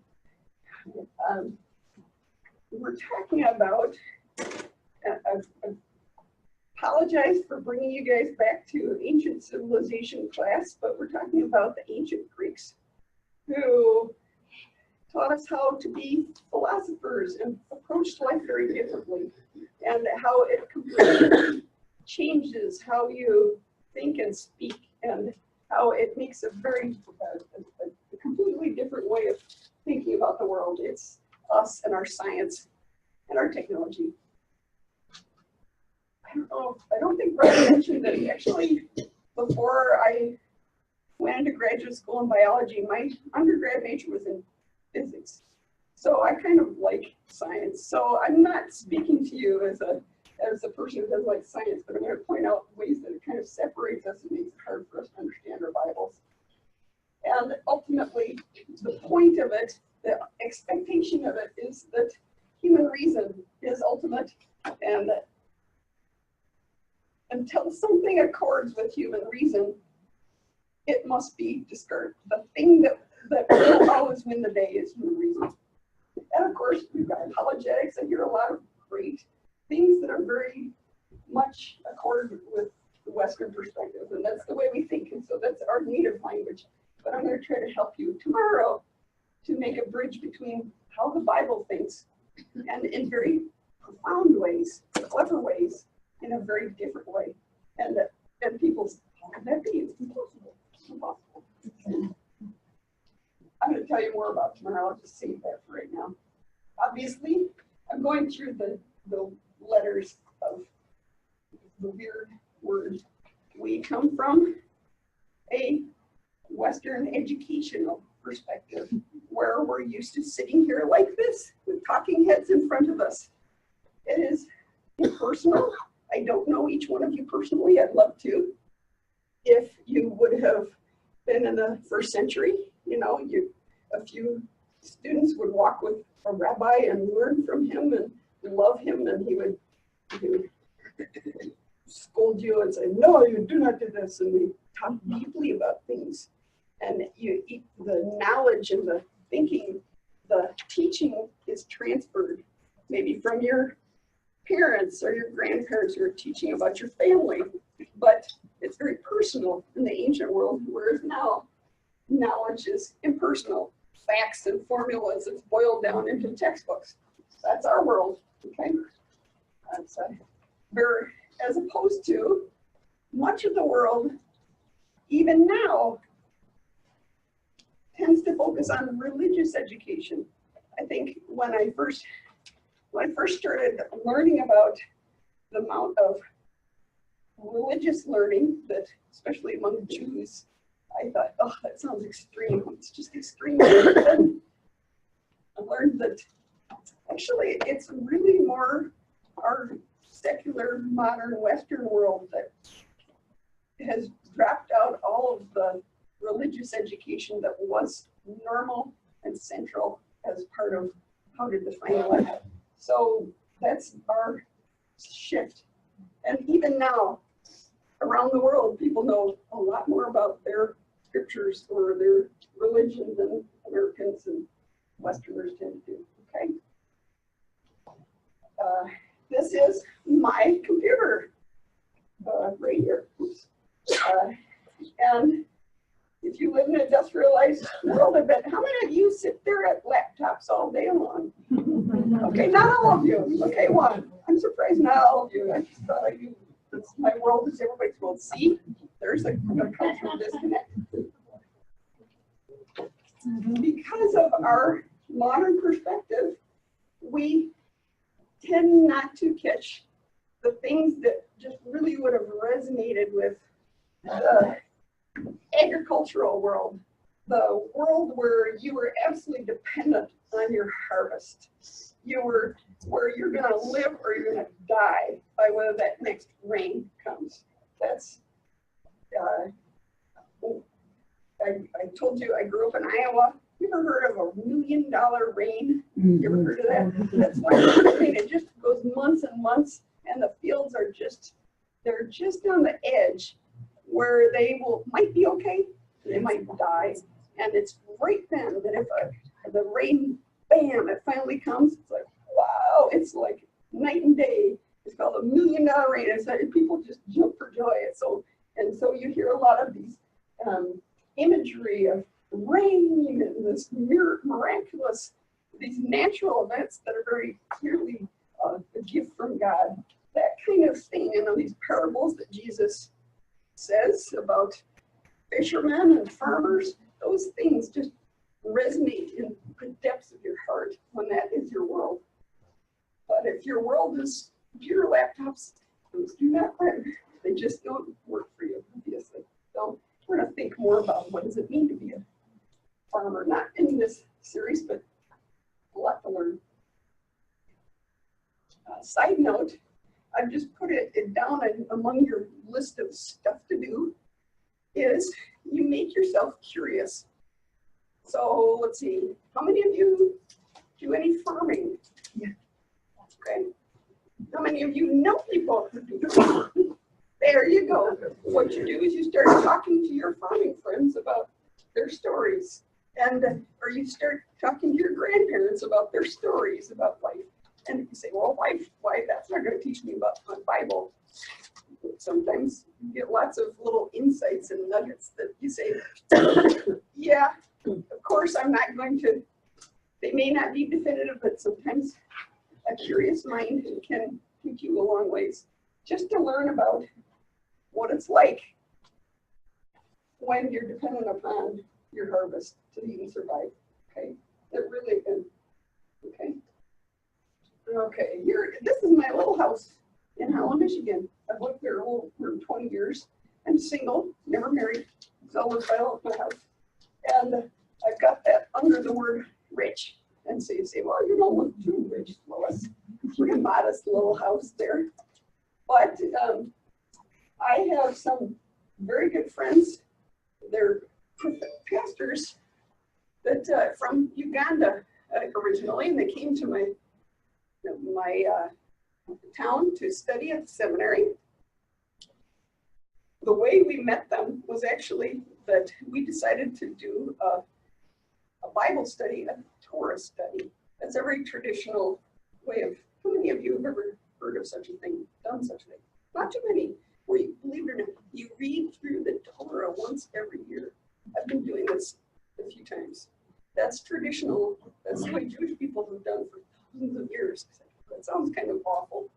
we're talking about a apologize for bringing you guys back to ancient civilization class, but we're talking about the ancient Greeks who taught us how to be philosophers and approach life very differently, and how it completely changes how you think and speak, and how it makes a completely different way of thinking about the world. It's us and our science and our technology. I don't think Brett mentioned that actually before I went into graduate school in biology, my undergrad major was in physics. So I kind of like science. So I'm not speaking to you as a person who doesn't like science, but I'm going to point out ways that it kind of separates us and makes it hard for us to understand our Bibles. And ultimately, the point of it, the expectation of it, is that human reason is ultimate, and that until something accords with human reason, it must be discarded. The thing that will always win the day is human reason. And of course, we've got apologetics. I hear a lot of great things that are very much accorded with the Western perspective, and that's the way we think, and so that's our native language. But I'm going to try to help you tomorrow to make a bridge between how the Bible thinks, and in very profound ways, clever ways, in a very different way. And people say, how could that be? It's impossible. It's impossible. I'm going to tell you more about tomorrow. I'll just save that for right now. Obviously, I'm going through the letters of the weird word. We come from a Western educational perspective where we're used to sitting here like this with talking heads in front of us. It is impersonal. I don't know each one of you personally. I'd love to. If you would have been in the first century, a few students would walk with a rabbi and learn from him and love him, and he would scold you and say, no, you do not do this, and we talk deeply about things. And the knowledge and the thinking, the teaching is transferred maybe from your parents or your grandparents who are teaching about your family, but it's very personal in the ancient world, whereas now knowledge is impersonal. Facts and formulas, it's boiled down into textbooks. That's our world, okay? That's as opposed to much of the world, even now, tends to focus on religious education. I think when I first started learning about the amount of religious learning that, especially among Jews, I thought, oh, that sounds extreme. It's just extreme. And I learned that actually it's really more our secular, modern Western world that has dropped out all of the religious education that was normal and central as part of how to define life. So that's our shift. And even now, around the world, people know a lot more about their scriptures or their religion than Americans and Westerners tend to do, okay? This is my computer right here. Oops. And if you live in an industrialized world, I bet, how many of you sit there at laptops all day long? Okay, not all of you. Okay, one. I'm surprised not all of you. I just thought I knew. My world is everybody's world. See, there's a cultural disconnect. Because of our modern perspective, we tend not to catch the things that just really would have resonated with the agricultural world, the world where you were absolutely dependent on your harvest. You were where you're going to live or you're going to die by whether that next rain comes. That's, I told you I grew up in Iowa. You ever heard of $1 million rain? You ever heard of that? That's why it just goes months and months, and the fields are they're just on the edge where they might be okay, they might die. And it's right then that if the rain, bam, it finally comes, it's like, wow, it's like night and day. It's called $1 Million Rain. And people just jump for joy. And so you hear a lot of these imagery of rain and this miraculous, these natural events that are very clearly a gift from God. That kind of thing, these parables that Jesus says about fishermen and farmers, those things just resonate in the depths of your heart when that is your world. But if your world is computer laptops, those do not work. They just don't work for you, obviously. So we're going to think more about what does it mean to be a farmer, not in this series, but a lot to learn. Side note, I've just put it down among your list of stuff to do is you make yourself curious. So let's see, how many of you do any farming? Yeah. Okay. How many of you know people who do farming? There you go. What you do is you start talking to your farming friends about their stories. Or you start talking to your grandparents about their stories about life. And you say, well, why that's not going to teach me about my Bible. Sometimes you get lots of little insights and nuggets that you say, yeah, of course I'm not going to, they may not be definitive, but sometimes a curious mind can take you a long ways just to learn about what it's like when you're dependent upon your harvest to even survive. Okay, it really is. Okay. Okay, this is my little house in Holland, Michigan. I've lived there for 20 years. I'm single, never married. So I love my house. And I've got that under the word rich. And so you say, well, you don't look too rich, Lois. Pretty modest little house there. But I have some very good friends. They're pastors that from Uganda originally, and they came to my town to study at the seminary. The way we met them was actually that we decided to do a Bible study, a Torah study. That's a very traditional way of, how many of you have ever heard of such a thing, done such a thing? Not too many. Where you, believe it or not, you read through the Torah once every year. I've been doing this a few times. That's traditional. That's the way Jewish people have done for thousands of years. That sounds kind of awful.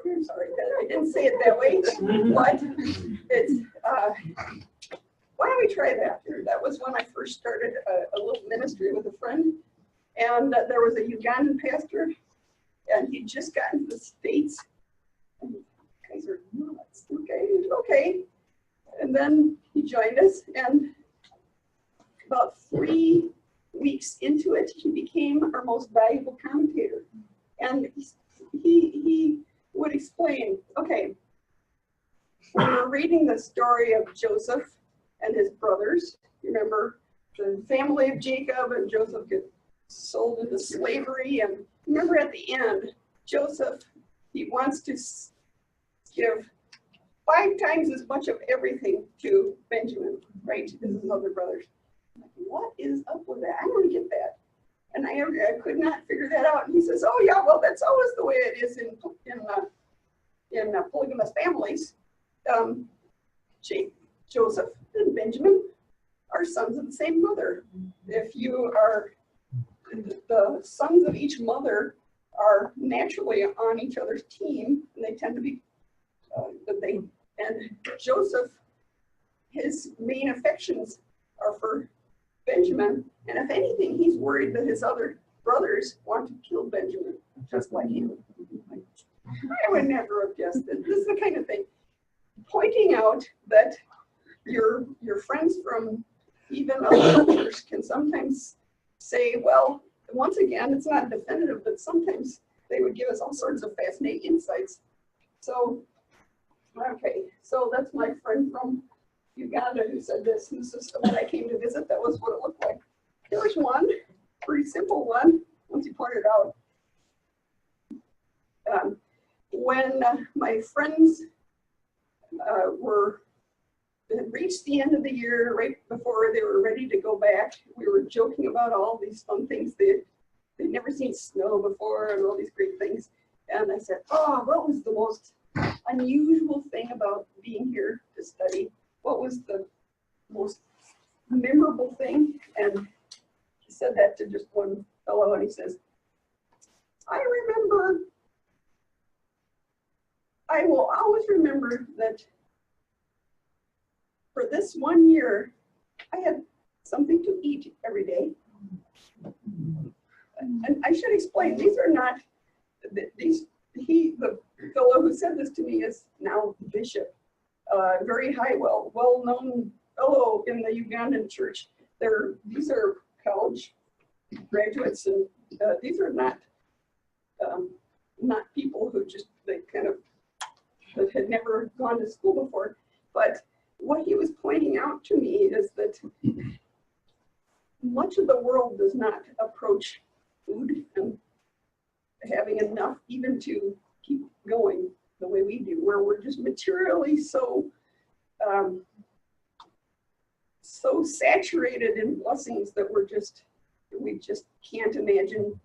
I'm sorry, I didn't say it that way, but it's, why don't we try that? That was when I first started a little ministry with a friend, and there was a Ugandan pastor, and he'd just gotten to the States. And you guys are nuts. Okay. And then he joined us, and about 3 weeks into it, he became our most valuable commentator. And he would explain, okay, when we're reading the story of Joseph and his brothers, you remember the family of Jacob, and Joseph gets sold into slavery. And remember at the end, Joseph, he wants to give 5 times as much of everything to Benjamin, right? His other brothers. I'm like, what is up with that? I want to get that. And I could not figure that out. And he says, oh yeah, well, that's always the way it is in polygamous families. Joseph and Benjamin are sons of the same mother. If you are, the sons of each mother are naturally on each other's team, and they tend to be, and Joseph, his main affections are for Benjamin, and if anything, he's worried that his other brothers want to kill Benjamin, just like him. I would never have guessed it. This is the kind of thing. Pointing out that your friends from even other cultures can sometimes say, well, once again, it's not definitive, but sometimes they would give us all sorts of fascinating insights. So, okay, so that's my friend from Uganda who said this. This is when I came to visit, that was what it looked like. There was one, pretty simple one, once he pointed out. When my friends had reached the end of the year, right before they were ready to go back, we were joking about all these fun things. They'd never seen snow before and all these great things. And I said, oh, what was the most unusual thing about being here to study? What was the most memorable thing? And he said that to just one fellow, and he says, I will always remember that for this 1 year, I had something to eat every day. And I should explain, these are not, the fellow who said this to me is now bishop, very high, well-known fellow in the Ugandan church. These are college graduates, and these are not people who just, that had never gone to school before. But what he was pointing out to me is that much of the world does not approach food and having enough even to keep going the way we do, where we're just materially so saturated in blessings that we just can't imagine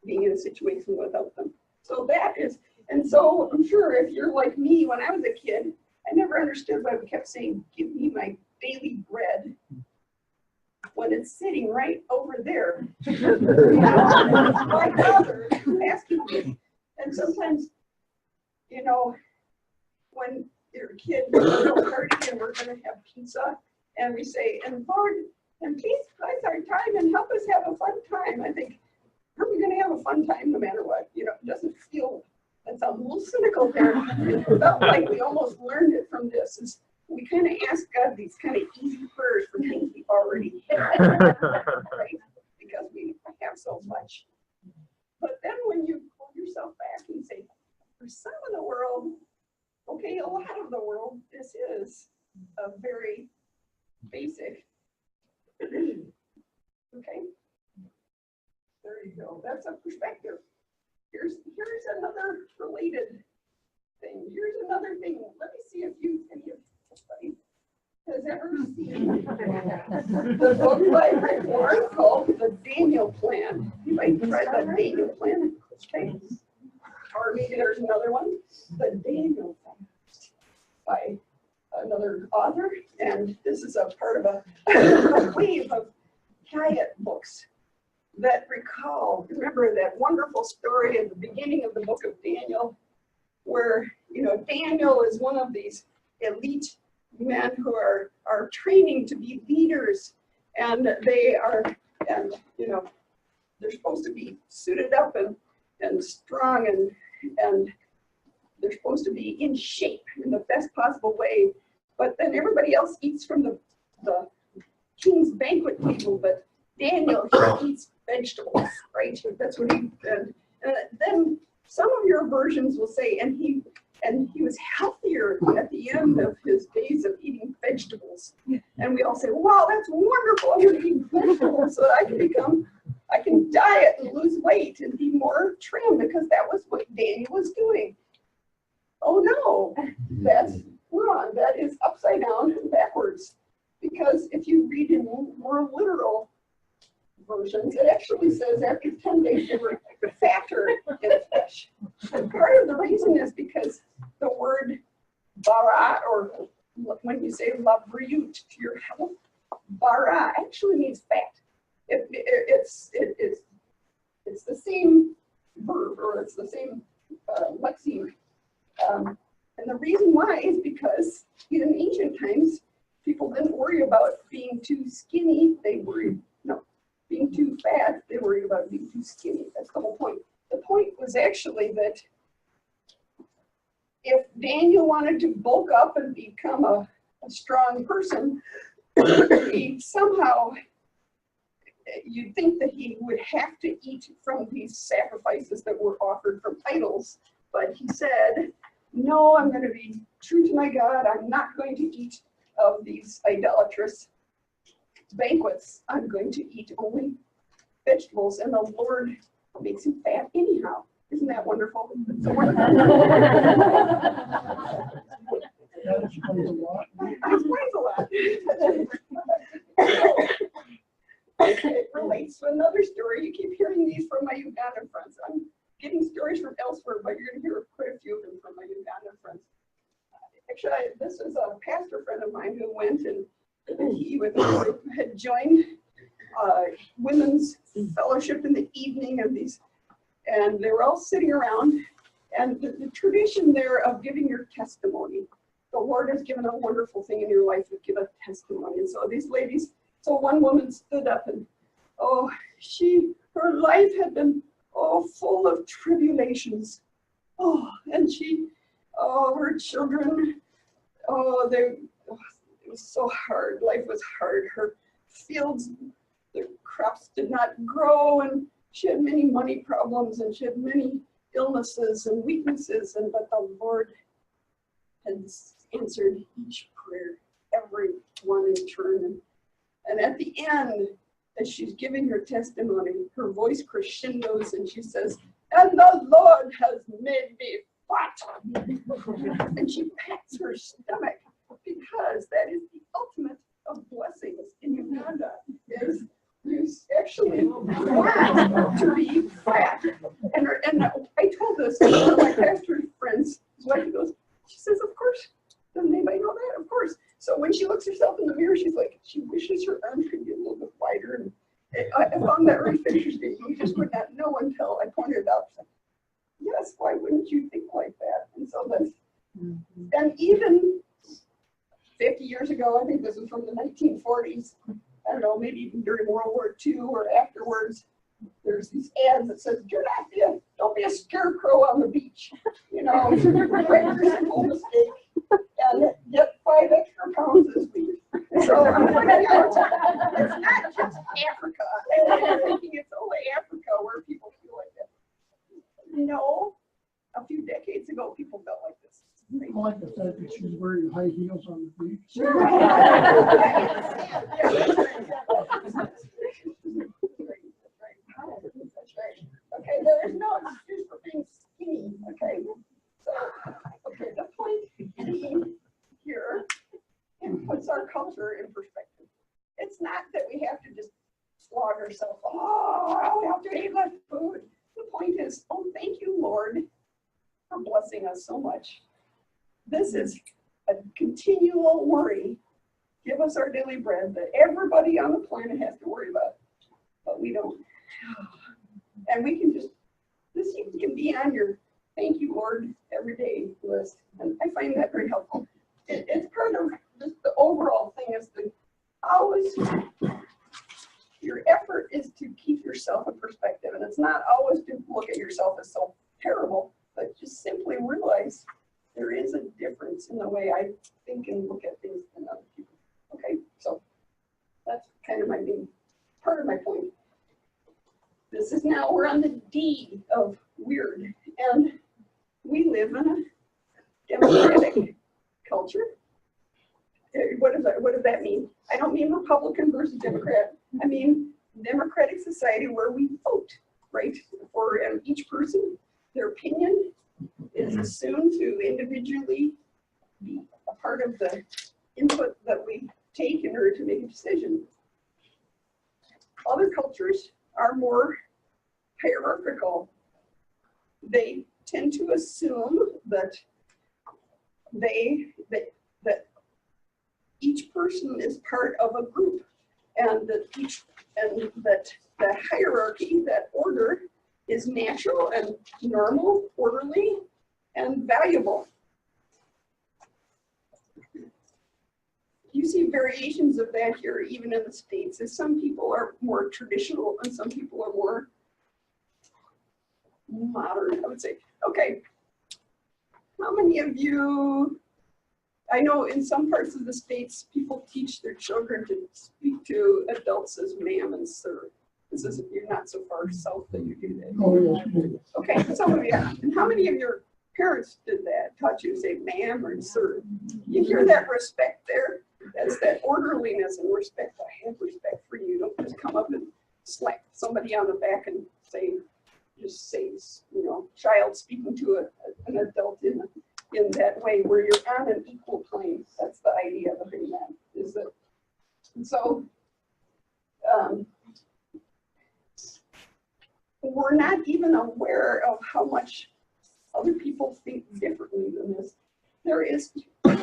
being in a situation without them. So that is, and so I'm sure if you're like me, when I was a kid, I never understood why we kept saying, give me my daily bread, when it's sitting right over there. My father asking me. And sometimes, when you're a kid, we're going to party and we're going to have pizza, and we say, and Lord, and please bless our time and help us have a fun time. I think, are we going to have a fun time no matter what? It doesn't feel, that's a little cynical there. It felt like we almost learned it from this. We kind of ask God these kind of easy prayers for things we already have, right? Because we have so much. But then when you pull yourself back and say, for some of the world, okay, a lot of the world, this is a very basic. Okay, there you go. That's a perspective. Here's another related thing. Here's another thing. Let me see if anybody has ever seen the book by Repacking called The Daniel Plan. You might try the Daniel Plan. Okay. Or maybe there's another one, The Daniel Plan, by another author. And this is a part of a wave of diet books that remember that wonderful story at the beginning of the book of Daniel, where Daniel is one of these elite men who are training to be leaders, and they're supposed to be suited up and strong, and they're supposed to be in shape in the best possible way. But then everybody else eats from the king's banquet table, but Daniel, he eats vegetables, right? That's what he did. And then some of your versions will say, and he was healthier at the end of his days of eating vegetables. And we all say, wow, that's wonderful. I'm going to eat vegetables so that I can diet and lose weight and be more trim, because that was what Daniel was doing. Oh no, that's wrong. That is upside down and backwards. Because if you read in more literal versions, it actually says after 10 days they were fatter in flesh. And part of the reason is because the word bara, or when you say labriut to your health, bara actually means fat. It's the same verb, or it's the same lexeme. And the reason why is because in ancient times, people didn't worry about being too skinny. Being too fat, they worried about being too skinny. That's the whole point. The point was actually that if Daniel wanted to bulk up and become a strong person, you'd think that he would have to eat from these sacrifices that were offered from idols. But he said, no, I'm going to be true to my God. I'm not going to eat of these idolatrous banquets. I'm going to eat only vegetables, and the Lord makes him fat anyhow. Isn't that wonderful? It's so wonderful. That explains a lot. That explains a lot. It relates to another story. You keep hearing these from my Ugandan friends. I'm getting stories from elsewhere, but you're actually, this was a pastor friend of mine who went, and he with a group had joined women's fellowship in the evening, and they were all sitting around, and the tradition there of giving your testimony. The Lord has given a wonderful thing in your life to give a testimony. And so these ladies, so one woman stood up and, her life had been, full of tribulations. And her children, it was so hard. Life was hard. Her fields, the crops did not grow, and she had many money problems, and she had many illnesses and weaknesses, but the Lord had answered each prayer, every one in turn. And at the end, as she's giving her testimony, her voice crescendos, and she says, "And the Lord has made me fat." And she pats her stomach, because that is the ultimate of blessings in Uganda, is you actually want to be fat. And I told this to one of my pastor friends, his wife goes, she says, "Of course. Doesn't anybody know that? Of course." So when she looks herself in the mirror, she's like, she wishes her arms could get a little bit wider. And I found that very interesting. You just would not know until I pointed it out. Yes, why wouldn't you think like that? And so that's, and even 50 years ago, I think this was from the 1940s, I don't know, maybe even during World War II or afterwards, there's these ads that says, don't be a scarecrow on the beach. Make your simple mistake and get 5 extra pounds this week. So it's not just Africa. I'm thinking it's only Africa where people feel like that. No, a few decades ago, people felt like this. I like the fact that she's wearing high heels on the beach. Sure. That's right. Okay, there is no excuse for being skinny. Okay, so the point being here, it puts our culture in perspective. It's not that we have to just slog ourselves. We have to eat less food. The point is, thank you, Lord, for blessing us so much. This is a continual worry. Give us our daily bread that everybody on the planet has to worry about, but we don't. And we can this can be on your thank you, Lord, every day list. And I find that very helpful. It's part of the overall thing is always, your effort is to keep yourself in perspective. And it's not always to look at yourself as so terrible, but just simply realize there is a difference in the way I think and look at things than other people. Okay, so that's kind of part of my point. This is now, we're on the D of weird, and we live in a democratic culture. What does that mean? I don't mean Republican versus Democrat. I mean democratic society where we vote, right? For each person, their opinion is assumed to individually be a part of the input that we take in order to make a decision. Other cultures are more hierarchical. They tend to assume that that each person is part of a group, and that the hierarchy, that order, is natural and normal, orderly, and valuable. You see variations of that here, even in the States, as some people are more traditional and some people are more modern, I would say. Okay, how many of you, I know in some parts of the States, people teach their children to speak to adults as ma'am and sir. This is, you're not so far south that you do that. Oh, yes. Okay, some of you, and how many of your parents did that, taught you to say ma'am or sir? You hear that respect there? That's that orderliness and respect. I have respect for you. Don't just come up and slap somebody on the back and say, child speaking to an adult in that way where you're on an equal plane. That's the idea behind that. Is that, and so we're not even aware of how much other people think differently than this. There is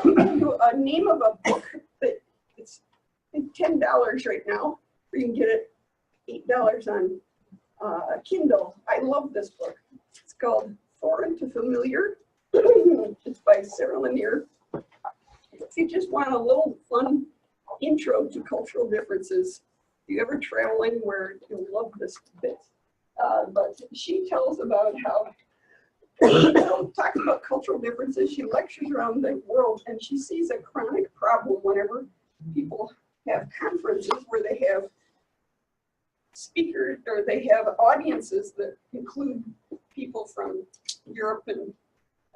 you a name of a book that it's I think $10 right now, or you can get it $8 on Kindle. I love this book. It's called Foreign to Familiar. It's by Sarah Lanier. If you just want a little fun intro to cultural differences, if you ever travel anywhere, you'll love this bit. But she tells about how, talks about cultural differences. She lectures around the world, and she sees a chronic problem whenever people have conferences where they have speakers or they have audiences that include people from Europe and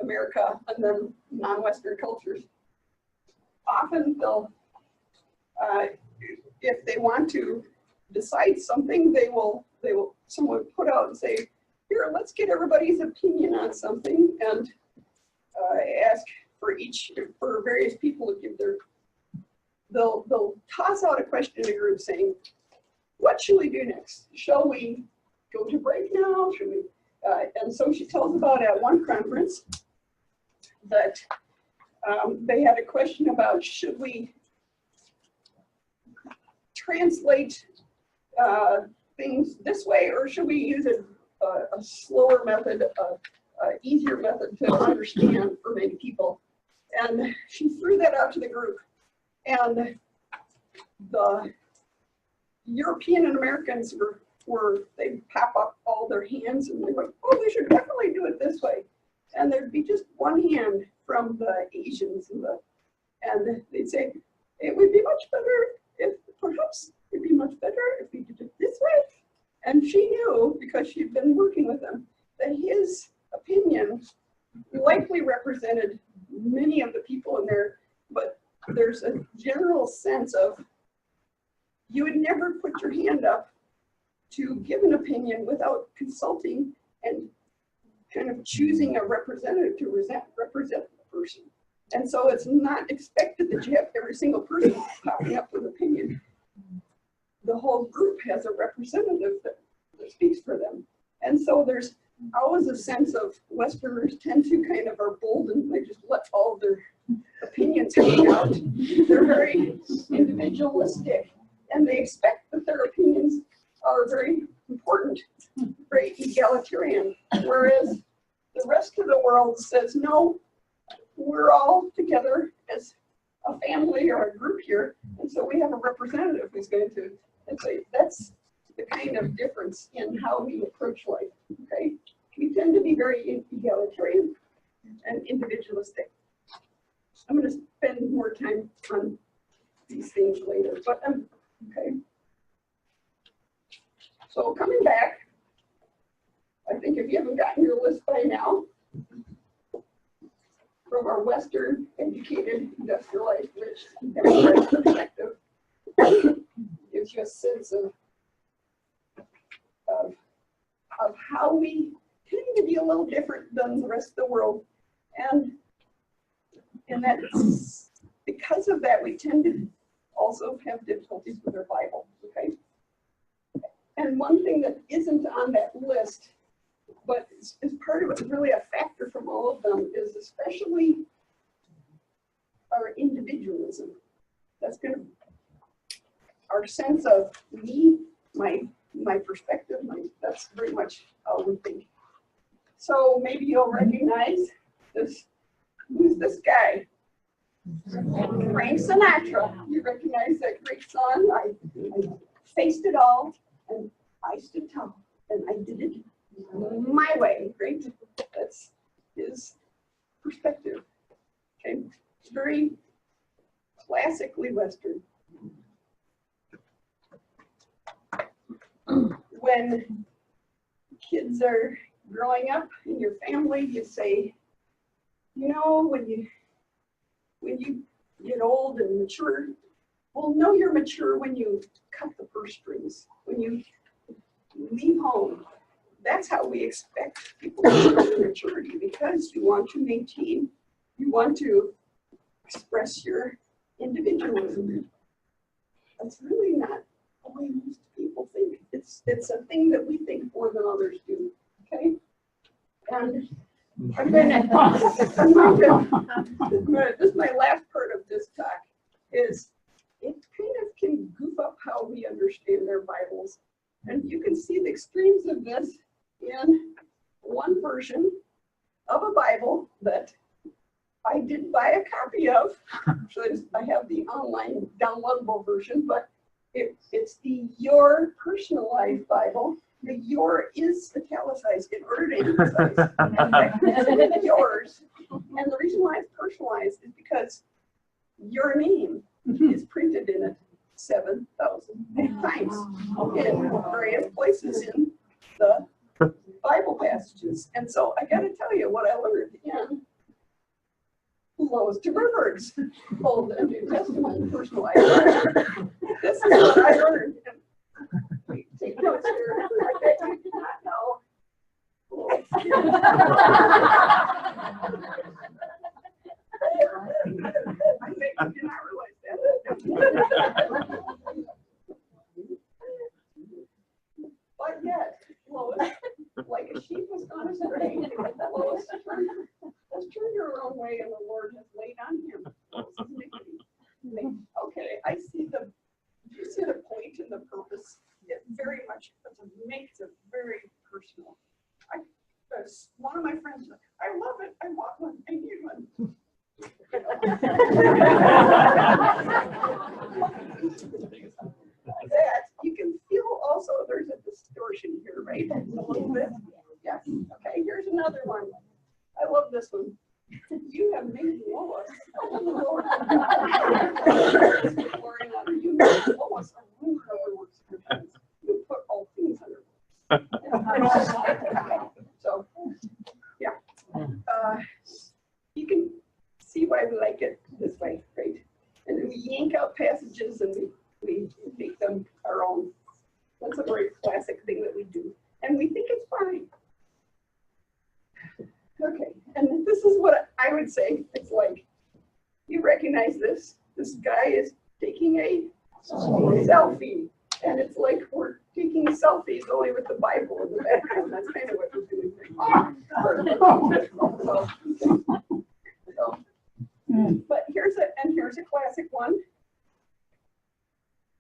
America and then non-Western cultures. Often they'll, if they want to decide something, someone put out and say, here, let's get everybody's opinion on something, and ask for various people to give their, they'll toss out a question in a group saying, what should we do next? Shall we go to break now? Should we? And so she tells about at one conference that they had a question about, should we translate things this way, or should we use a slower method, easier method to understand for many people? And she threw that out to the group, and the European and Americans they pop up all their hands and they're like, oh, we should definitely do it this way. And there'd be just one hand from the Asians and they'd say, it would be much better perhaps it'd be much better if we did it this way. And she knew, because she'd been working with him, that his opinion likely represented many of the people in there, but there's a general sense of you would never put your hand up to give an opinion without consulting and kind of choosing a representative to represent the person. And so it's not expected that you have every single person popping up with an opinion. The whole group has a representative that speaks for them. And so there's always a sense of Westerners tend to kind of are bold and they just let all their opinions hang out. They're very individualistic and they expect that their opinions are very important, very egalitarian. Whereas the rest of the world says, no, we're all together as a family or a group here. And so we have a representative who's going to, and so that's the kind of difference in how we approach life, okay? We tend to be very egalitarian and individualistic. I'm going to spend more time on these things later, but okay. So coming back, I think if you haven't gotten your list by now, from our Western educated, industrialized, rich, democratic perspective, gives you a sense of how we tend to be a little different than the rest of the world. And that because of that, we tend to also have difficulties with our Bible, okay? And one thing that isn't on that list, but is part of it, really a factor from all of them, is especially our individualism. That's kind of our sense of me, my perspective, that's very much how we think. So maybe you'll recognize this. Who's this guy? Frank Sinatra. You recognize that great song? I faced it all, and I stood tall, and I did it my way. Great. That's his perspective. Okay. It's very classically Western. When kids are growing up in your family, you say, you know, when you get old and mature, well, know you're mature when you cut the purse strings, when you leave home. That's how we expect people to grow to maturity, because you want to maintain, you want to express your individualism. That's really not the way most people think. It's a thing that we think more than others do, okay? And This is my last part of this talk, is it kind of can goof up how we understand our Bibles. And you can see the extremes of this in one version of a Bible that I did buy a copy of. So I have the online downloadable version, but it's the Your Personalized Bible. The your is italicized in order to emphasize it's yours. And the reason why it's personalized is because your name is printed in it 7,000 times in various places in the Bible passages. And so I got to tell you what I learned in Lois Tverberg's Old and New Testament personalized Bible. This is what I learned. Wait, take notes here. I bet you did not know. I bet you did not realize that. But yet, Lois, like a sheep was gone astray, Lois has turned her own way, and the Lord has laid on him Lois's iniquity. Okay, I see the. You see the point and the purpose. It very much makes it very personal. One of my friends said, I love it. I want one. I need one. That you can feel also there's a distortion here, right? A little bit. Yeah. Okay, here's another one. I love this one. You have made Lois. You made Lois a ruler over works of your hands. You put all things under Lois. So, yeah. You can see why we like it this way, right? And then we yank out passages and we make them our own. That's a very classic thing that we do. And we think it's fine. Okay, and this is what I would say. It's like, you recognize this? This guy is taking a selfie. And it's like we're taking selfies only with the Bible in the background. That's kind of what we're doing. But here's a classic one.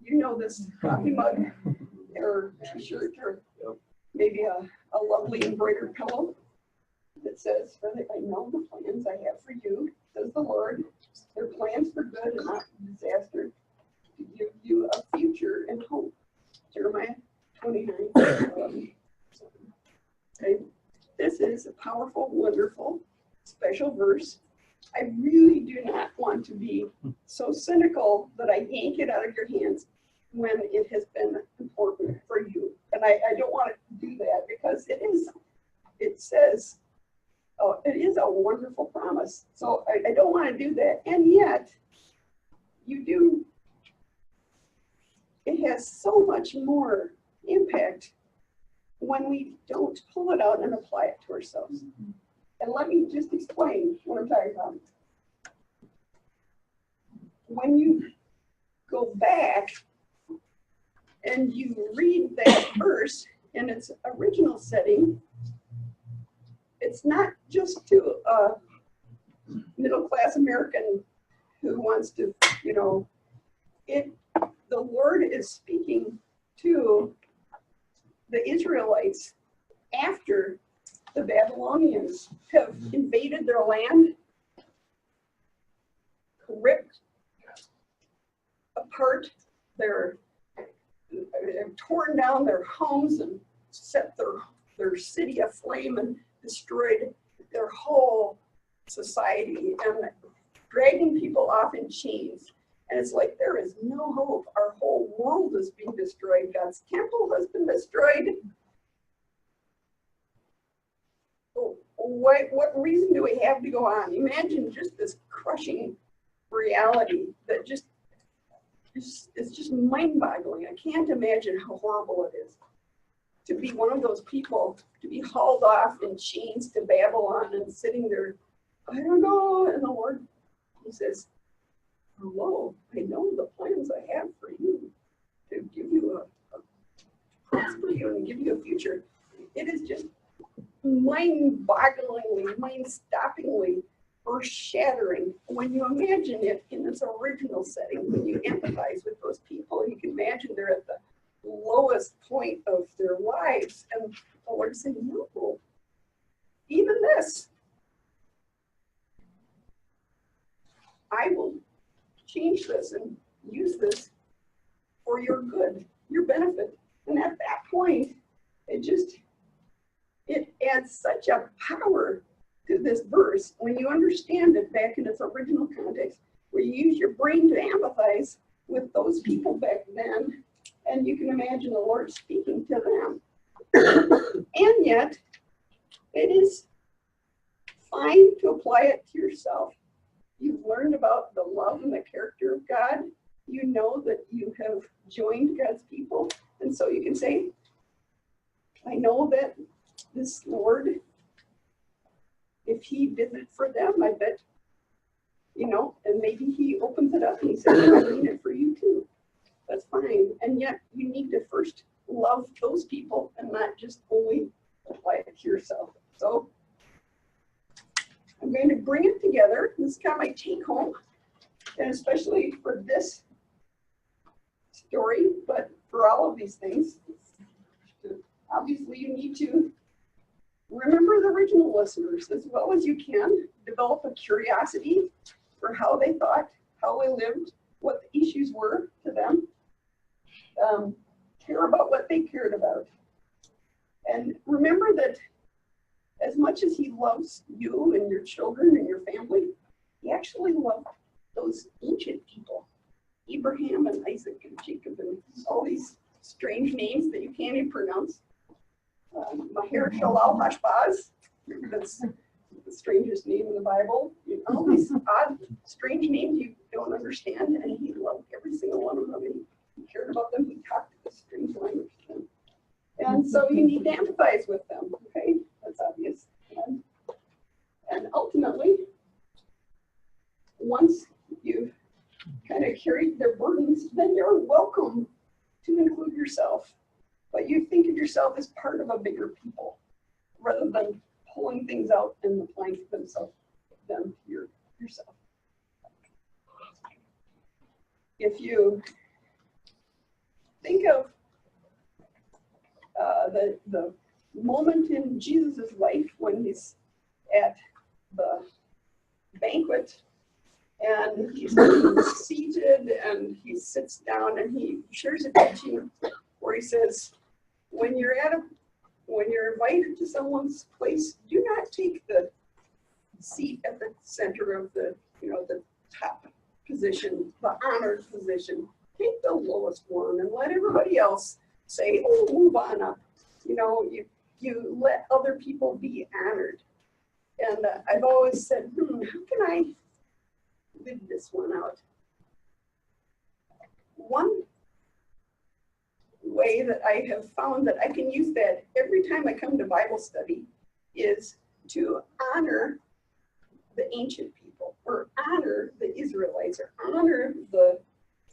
You know this coffee mug or t-shirt or maybe a lovely embroidered pillow that says, "For I know the plans I have for you, says the Lord. They're plans for good and not disaster, to give you a future and hope." Jeremiah 29:11. Okay. This is a powerful, wonderful, special verse. I really do not want to be so cynical that I yank it out of your hands when it has been important for you. And I don't want to do that because it says, oh, it is a wonderful promise. So I don't want to do that. And yet, you do. It has so much more impact when we don't pull it out and apply it to ourselves. And let me just explain what I'm talking about. When you go back and you read that verse in its original setting, it's not just to a middle-class American who wants to, the Lord is speaking to the Israelites after the Babylonians have invaded their land, ripped apart torn down their homes and set their city aflame and destroyed their whole society and dragging people off in chains. And it's like, there is no hope. Our whole world is being destroyed. God's temple has been destroyed. What reason do we have to go on? Imagine just this crushing reality that it's just mind-boggling. I can't imagine how horrible it is to be one of those people, to be hauled off in chains to Babylon and sitting there, I don't know, and the Lord, he says, hello, I know the plans I have for you, to give you to prosper you and give you a future. It is just mind-bogglingly, mind-stoppingly earth-shattering. When you imagine it in its original setting, when you empathize with those people, you can imagine they're at the lowest point of their lives, and the Lord said, no, even this, I will change this and use this for your good, your benefit. And at that point, it adds such a power to this verse when you understand it back in its original context, where you use your brain to empathize with those people back then, and you can imagine the Lord speaking to them. And yet, it is fine to apply it to yourself. You've learned about the love and the character of God. You know that you have joined God's people. And so you can say, I know that this Lord, if he did it for them, I bet, and maybe he opens it up and he says, I mean it for you too. That's fine. And yet you need to first love those people and not just only apply it to yourself. So I'm going to bring it together. This is kind of my take home, and especially for this story, but for all of these things, obviously you need to remember the original listeners as well as you can. Develop a curiosity for how they thought, how they lived, what the issues were to them. Care about what they cared about. And remember that as much as he loves you and your children and your family, he actually loved those ancient people, Abraham and Isaac and Jacob and all these strange names that you can't even pronounce. Maher Shalal Hashbaz, that's the strangest name in the Bible. All these odd, strange names you don't understand, and he loved every single one of them. He cared about them. He talked this strange language to them. And so you need to empathize with them, okay? That's obvious. And ultimately, once you've kind of carried their burdens, then you're welcome to include yourself. But you think of yourself as part of a bigger people, rather than pulling things out and applying them to yourself. If you think of the moment in Jesus' life when he's at the banquet and he's seated and he sits down and he shares a teaching where he says, when you're invited to someone's place, do not take the seat at the center of the top position, the honored position. Take the lowest one and let everybody else say, oh, move on up. You let other people be honored. And I've always said, how can I live this one out? One way that I have found that I can use that every time I come to Bible study is to honor the ancient people, or honor the Israelites, or honor the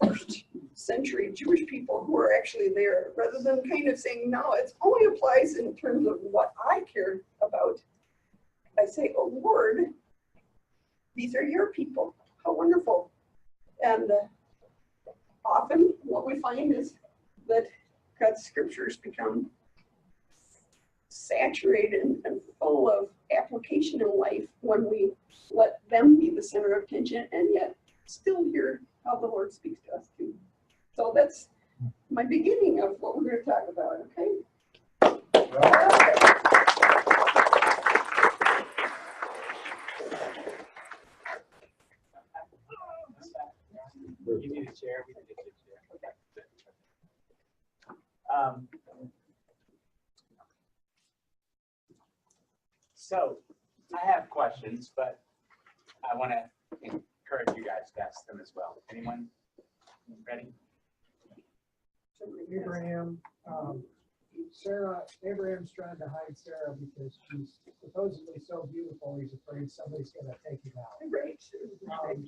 first century Jewish people who are actually there, rather than kind of saying, no, it only applies in terms of what I care about. I say, oh Lord, these are your people. How wonderful. And often what we find is that God's scriptures become saturated and full of application in life when we let them be the center of attention and yet still hear how the Lord speaks to us too. So that's my beginning of what we're going to talk about, okay? You need a chair. We can get you a chair. Okay. So I have questions, but I want to encourage you guys to ask them as well. Anyone ready? Abraham's trying to hide Sarah because she's supposedly so beautiful, he's afraid somebody's going to take him out. Right.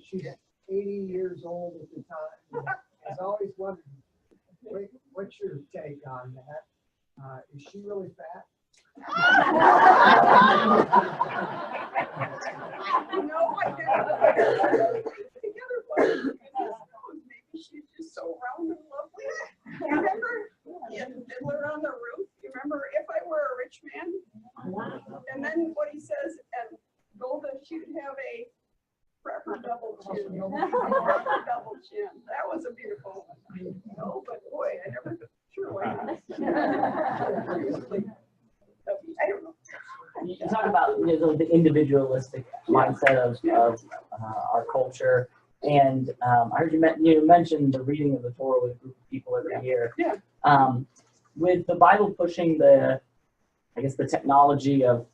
She's 80 years old at the time. I've always wondered, what's your take on that? Is she really fat? No, I didn't. Together, but maybe she's just so round and lovely. You remember in Fiddler on the Roof? You remember If I Were a Rich Man? And then what he says, and Golda, she'd have a proper double chin. Proper double chin. That was a beautiful one. No, but boy, I never sure why not. Seriously. I don't know. You talk about the individualistic mindset of our culture, and I heard you mentioned the reading of the Torah with a group of people every year. Yeah. With the Bible pushing the technology of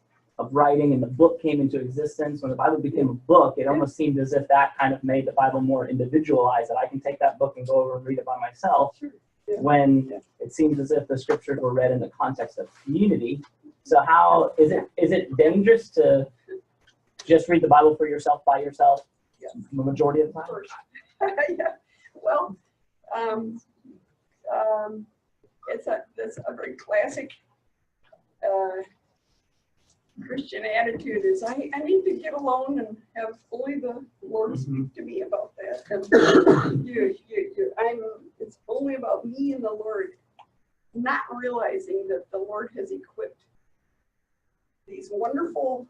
writing, and the book came into existence, when the Bible became a book, it almost seemed as if that kind of made the Bible more individualized, that I can take that book and go over and read it by myself, when it seems as if the scriptures were read in the context of community. So how is it dangerous to just read the Bible for yourself by yourself the majority of the time? Yeah. Well, that's a very classic Christian attitude is I need to get alone and have only the Lord speak to me about that. And it's only about me and the Lord, not realizing that the Lord has equipped these wonderful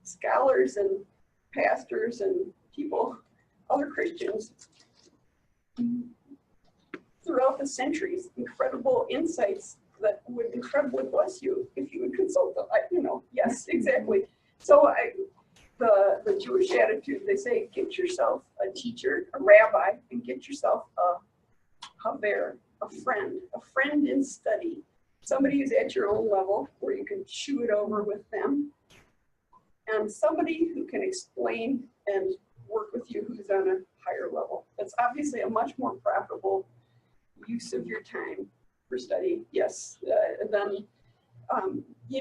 scholars and pastors and people, other Christians, throughout the centuries, incredible insights that would incredibly bless you if you would consult them. Yes, exactly. So the Jewish attitude, they say, get yourself a teacher, a rabbi, and get yourself a haver, a friend in study. Somebody who's at your own level where you can chew it over with them, and somebody who can explain and work with you who's on a higher level. That's obviously a much more profitable use of your time for study. Yes. Then,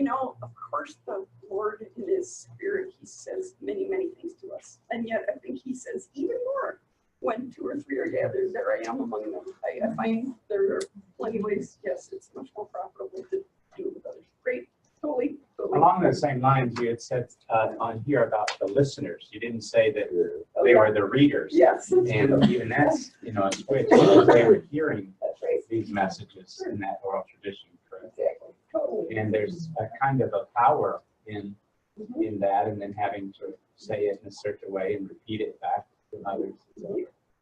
of course, the Lord in His Spirit, He says many, many things to us. And yet I think He says even more when 2 or 3 are gathered, there I am among them. I find there are plenty of ways, yes, it's much more profitable to do it with others. Great, totally. Along those same lines, you had said on here about the listeners. You didn't say that they were the readers. Yes. And even that's, a switch. They were hearing these messages in that oral tradition, correct? Exactly. Totally. And there's a kind of a power in that, and then having to say it in a certain way and repeat it back to others.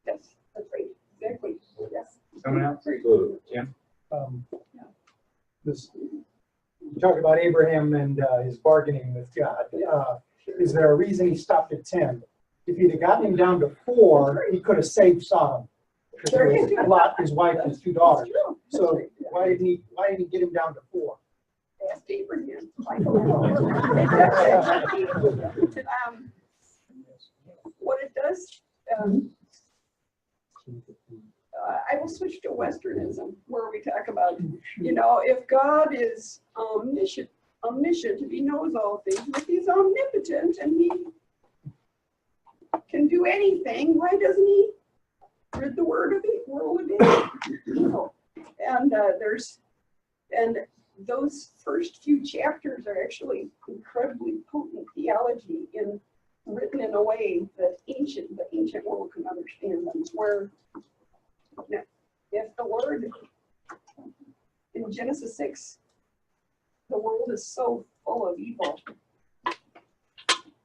Yes, that's right. Exactly. Yes. Someone else? Jim? You talk about Abraham and his bargaining with God. Is there a reason he stopped at 10? If he'd have gotten him down to 4, he could have saved Sodom. Lot, his wife, and his 2 daughters. So why didn't he get him down to 4? Ask Abraham. What it does, I will switch to Westernism, where we talk about, if God is omniscient, He knows all things, if He's omnipotent and He can do anything, why doesn't He rid the world of evil? And those first few chapters are actually incredibly potent theology written in a way that the ancient world can understand them. Where if the Lord in Genesis 6, the world is so full of evil,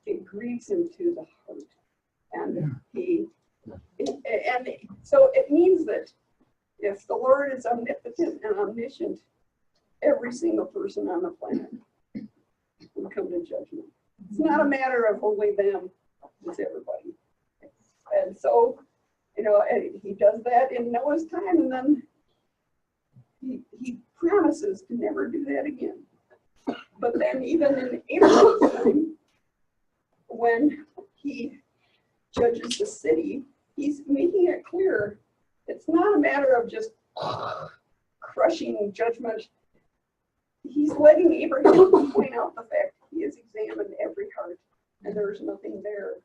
it grieves Him to the heart, and so it means that if the Lord is omnipotent and omniscient, every single person on the planet will come to judgment. It's not a matter of only them, it's everybody. And so, He does that in Noah's time, and then he promises to never do that again. But then even in Abraham's time, when He judges the city, He's making it clear it's not a matter of just crushing judgment. He's letting Abraham point out the fact He has examined every heart, and there's nothing there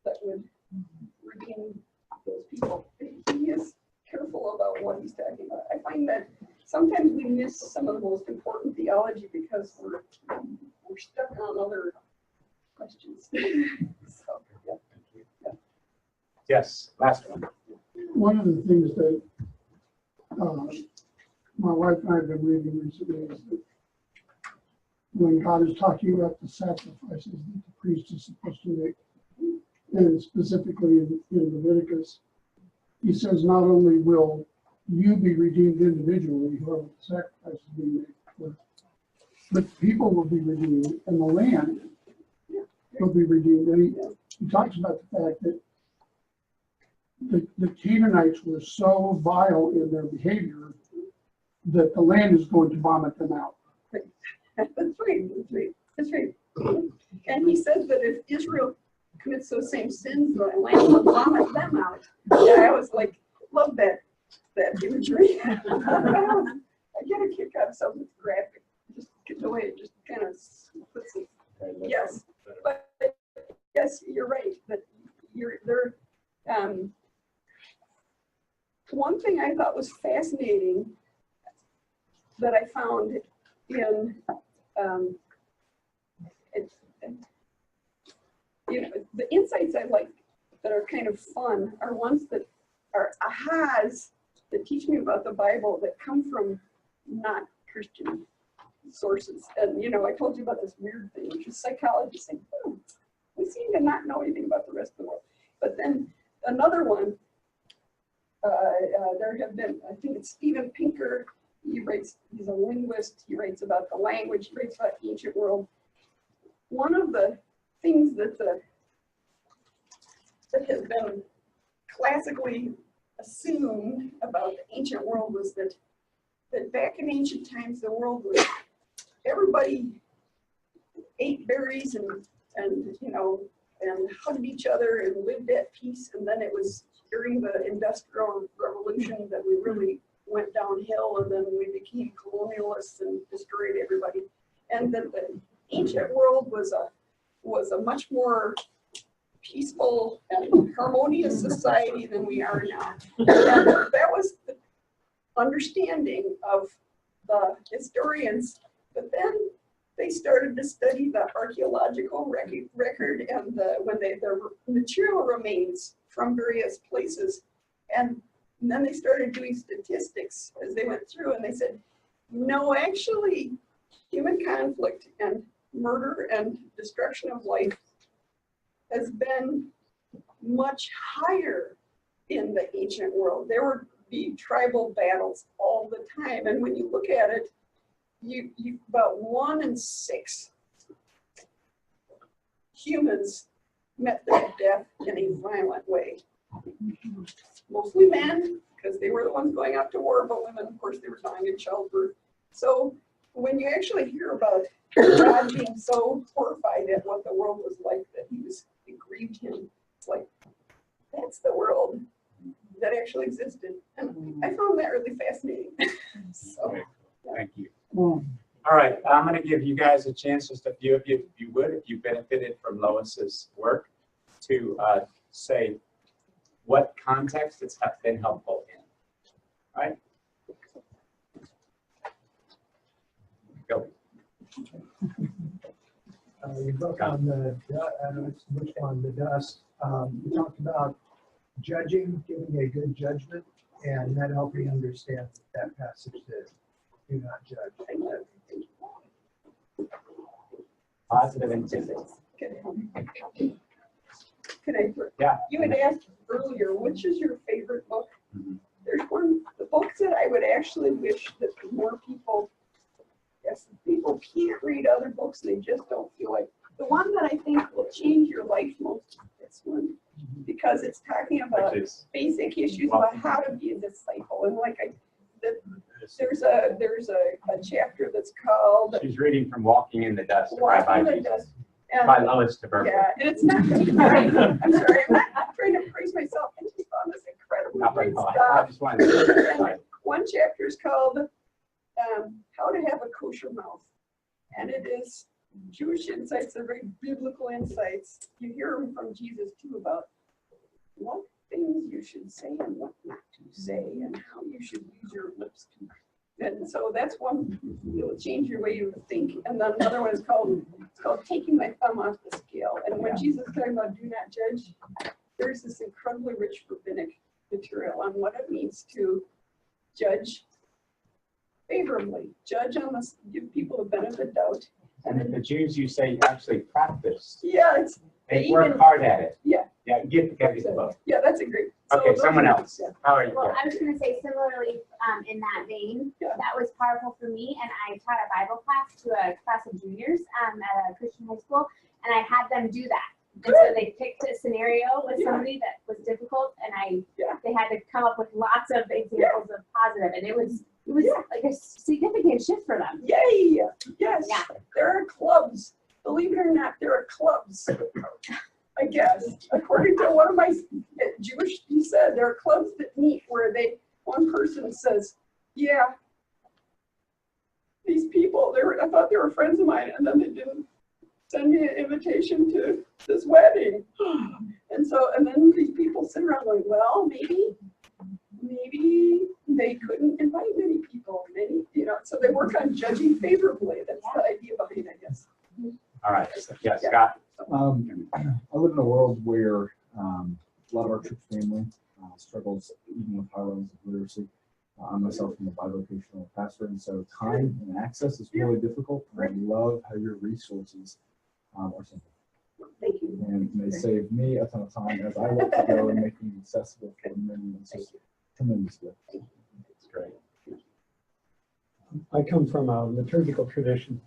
that would redeem those people. He is careful about what He's talking about. I find that sometimes we miss some of the most important theology because we're stuck on other questions. So, yeah. Yes, last one. One of the things that my wife and I have been reading recently is that when God is talking about the sacrifices that the priest is supposed to make, and specifically in Leviticus, he says not only will you be redeemed individually, whoever the sacrifices be made for, but people will be redeemed and the land will be redeemed. And he talks about the fact that the Canaanites were so vile in their behavior that the land is going to vomit them out. That's right. That's right. And he says that if Israel commits those same sins, the land will vomit them out. Yeah, I was like, love that imagery. I get a kick out of something that's graphic. Just the way it just kind of puts it. Yes, but yes, you're right. That there. One thing I thought was fascinating that I found in the insights I like that are kind of fun are ones that are ahas that teach me about the Bible that come from not Christian sources. And I told you about this weird thing, which is psychologists saying, oh, we seem to not know anything about the rest of the world. But then another one, there have been, I think it's Steven Pinker. He's a linguist. He writes about the language. He writes about the ancient world. One of the things that has been classically assumed about the ancient world was that back in ancient times, the world was, everybody ate berries and hugged each other and lived at peace. And then it was during the Industrial Revolution that we really went downhill, and then we became colonialists and destroyed everybody. And that the ancient world was a much more peaceful and harmonious society than we are now. And that was the understanding of the historians. But then they started to study the archaeological record and the material remains from various places. And then they started doing statistics as they went through, and they said, no, actually, human conflict and murder and destruction of life has been much higher in the ancient world. There would be tribal battles all the time, and when you look at it, you about 1 in 6 humans met their death in a violent way. Mostly men, because they were the ones going out to war, but women, of course, they were dying in childbirth. So when you actually hear about God being so horrified at what the world was like that it grieved him, it's like, that's the world that actually existed. And I found that really fascinating. So, yeah. Thank you. All right, I'm going to give you guys a chance, just a few of you, if you would, if you benefited from Lois's work, to say what context it's been helpful in. All right? Go. Your book on the dust, you talked about judging, giving a good judgment, and that helped me understand that passage that do not judge. Positive intentions. Can I? Yeah. You had asked earlier, which is your favorite book? Mm-hmm. There's the books that I would actually wish that more people, yes, people can't read other books, they just don't feel like. The one that I think will change your life most is this one, because it's talking about basic issues about how to be a disciple. And there's a chapter that's called She's reading from Walking in the Dust. Walking in the Dust. By Lois Tverberg. Yeah, and it's not, I'm sorry, I'm not trying to praise myself. I just found this incredibly great I stuff. just wanted to And one chapter is called How to Have a Kosher Mouth. And it is Jewish insights, they're very biblical insights. You hear them from Jesus too about what things you should say and what not to say, and how you should use your lips to And so that's one, it'll change your way you think. And then another one is called taking my thumb off the scale. And when Jesus is talking about do not judge, there's this incredibly rich rabbinic material on what it means to judge favorably, judge on this, give people the benefit of doubt. And then the Jews, you say, actually practice. Yeah, it's, They work hard at it. Yeah. Yeah, get the book. yeah, that's a great. so Okay, those someone are- else. yeah. How are you? Well, I was going to say similarly in that vein, Yeah. that was powerful for me. And I taught a Bible class to a class of juniors at a Christian high school, and I had them do that. And so they picked a scenario with somebody that was difficult, and they had to come up with lots of examples of positive, and it was like a significant shift for them. Yay! Yes, Yeah. there are clubs. Believe it or not, there are clubs. I guess, according to one of my Jewish, he said there are clubs that meet where one person says, yeah, these people, I thought they were friends of mine, and then they didn't send me an invitation to this wedding. And then these people sit around going, well, maybe they couldn't invite many people, so they work on judging favorably. That's the idea behind it, I guess. All right. Yeah, Scott. I live in a world where a lot of our church family struggles even with high levels of literacy. I'm myself a bivocational pastor, and so time and access is really difficult. I love how your resources are simple. Thank you. And they save me a ton of time as I look to go and make them accessible for many. And so tremendous gift. That's great. I come from a liturgical tradition,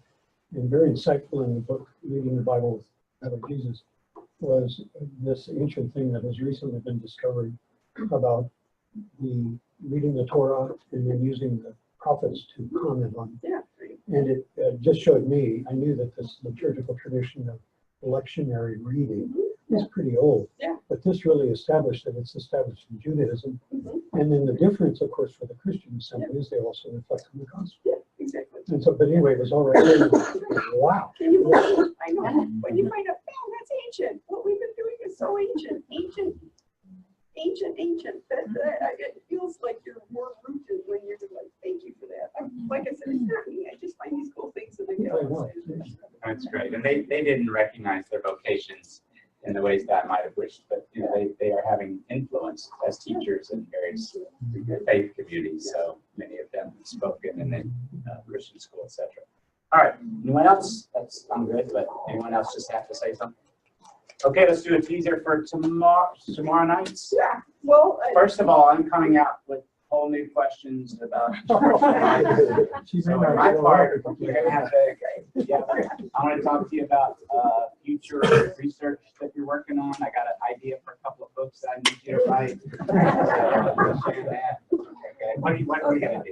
and very insightful in the book, Reading the Bible with Jesus, was this ancient thing that has recently been discovered about the reading the Torah and then using the prophets to comment on it. Yeah. And it just showed me, I knew that this liturgical tradition of lectionary reading is pretty old. Yeah. But this really established that it's established in Judaism. And then the difference, of course, for the Christian assembly is they also reflect on the gospel. Yeah, exactly. And so, but anyway, it was already, wow. Can you believe it? I know. When you find out, man, that's ancient. What we've been doing is so ancient. It feels like you're more rooted when you're like, thank you for that. Like I said, it's not me. I just find these cool things and I get all excited. That's great. And they didn't recognize their vocations in the ways that might have wished, but they are having influence as teachers in various faith communities. So many of them have spoken in the Christian school, etc. All right. Anyone else? I'm good, but anyone else just have to say something? Okay, let's do a teaser for tomorrow nights. Yeah. Well, First of all, I'm coming out with whole new questions about. She So may on not my be part, allowed to you're gonna have to, I want to talk to you about future research that you're working on. I got an idea for a couple of books that I need you to write. So, share that. Okay. What are we gonna do?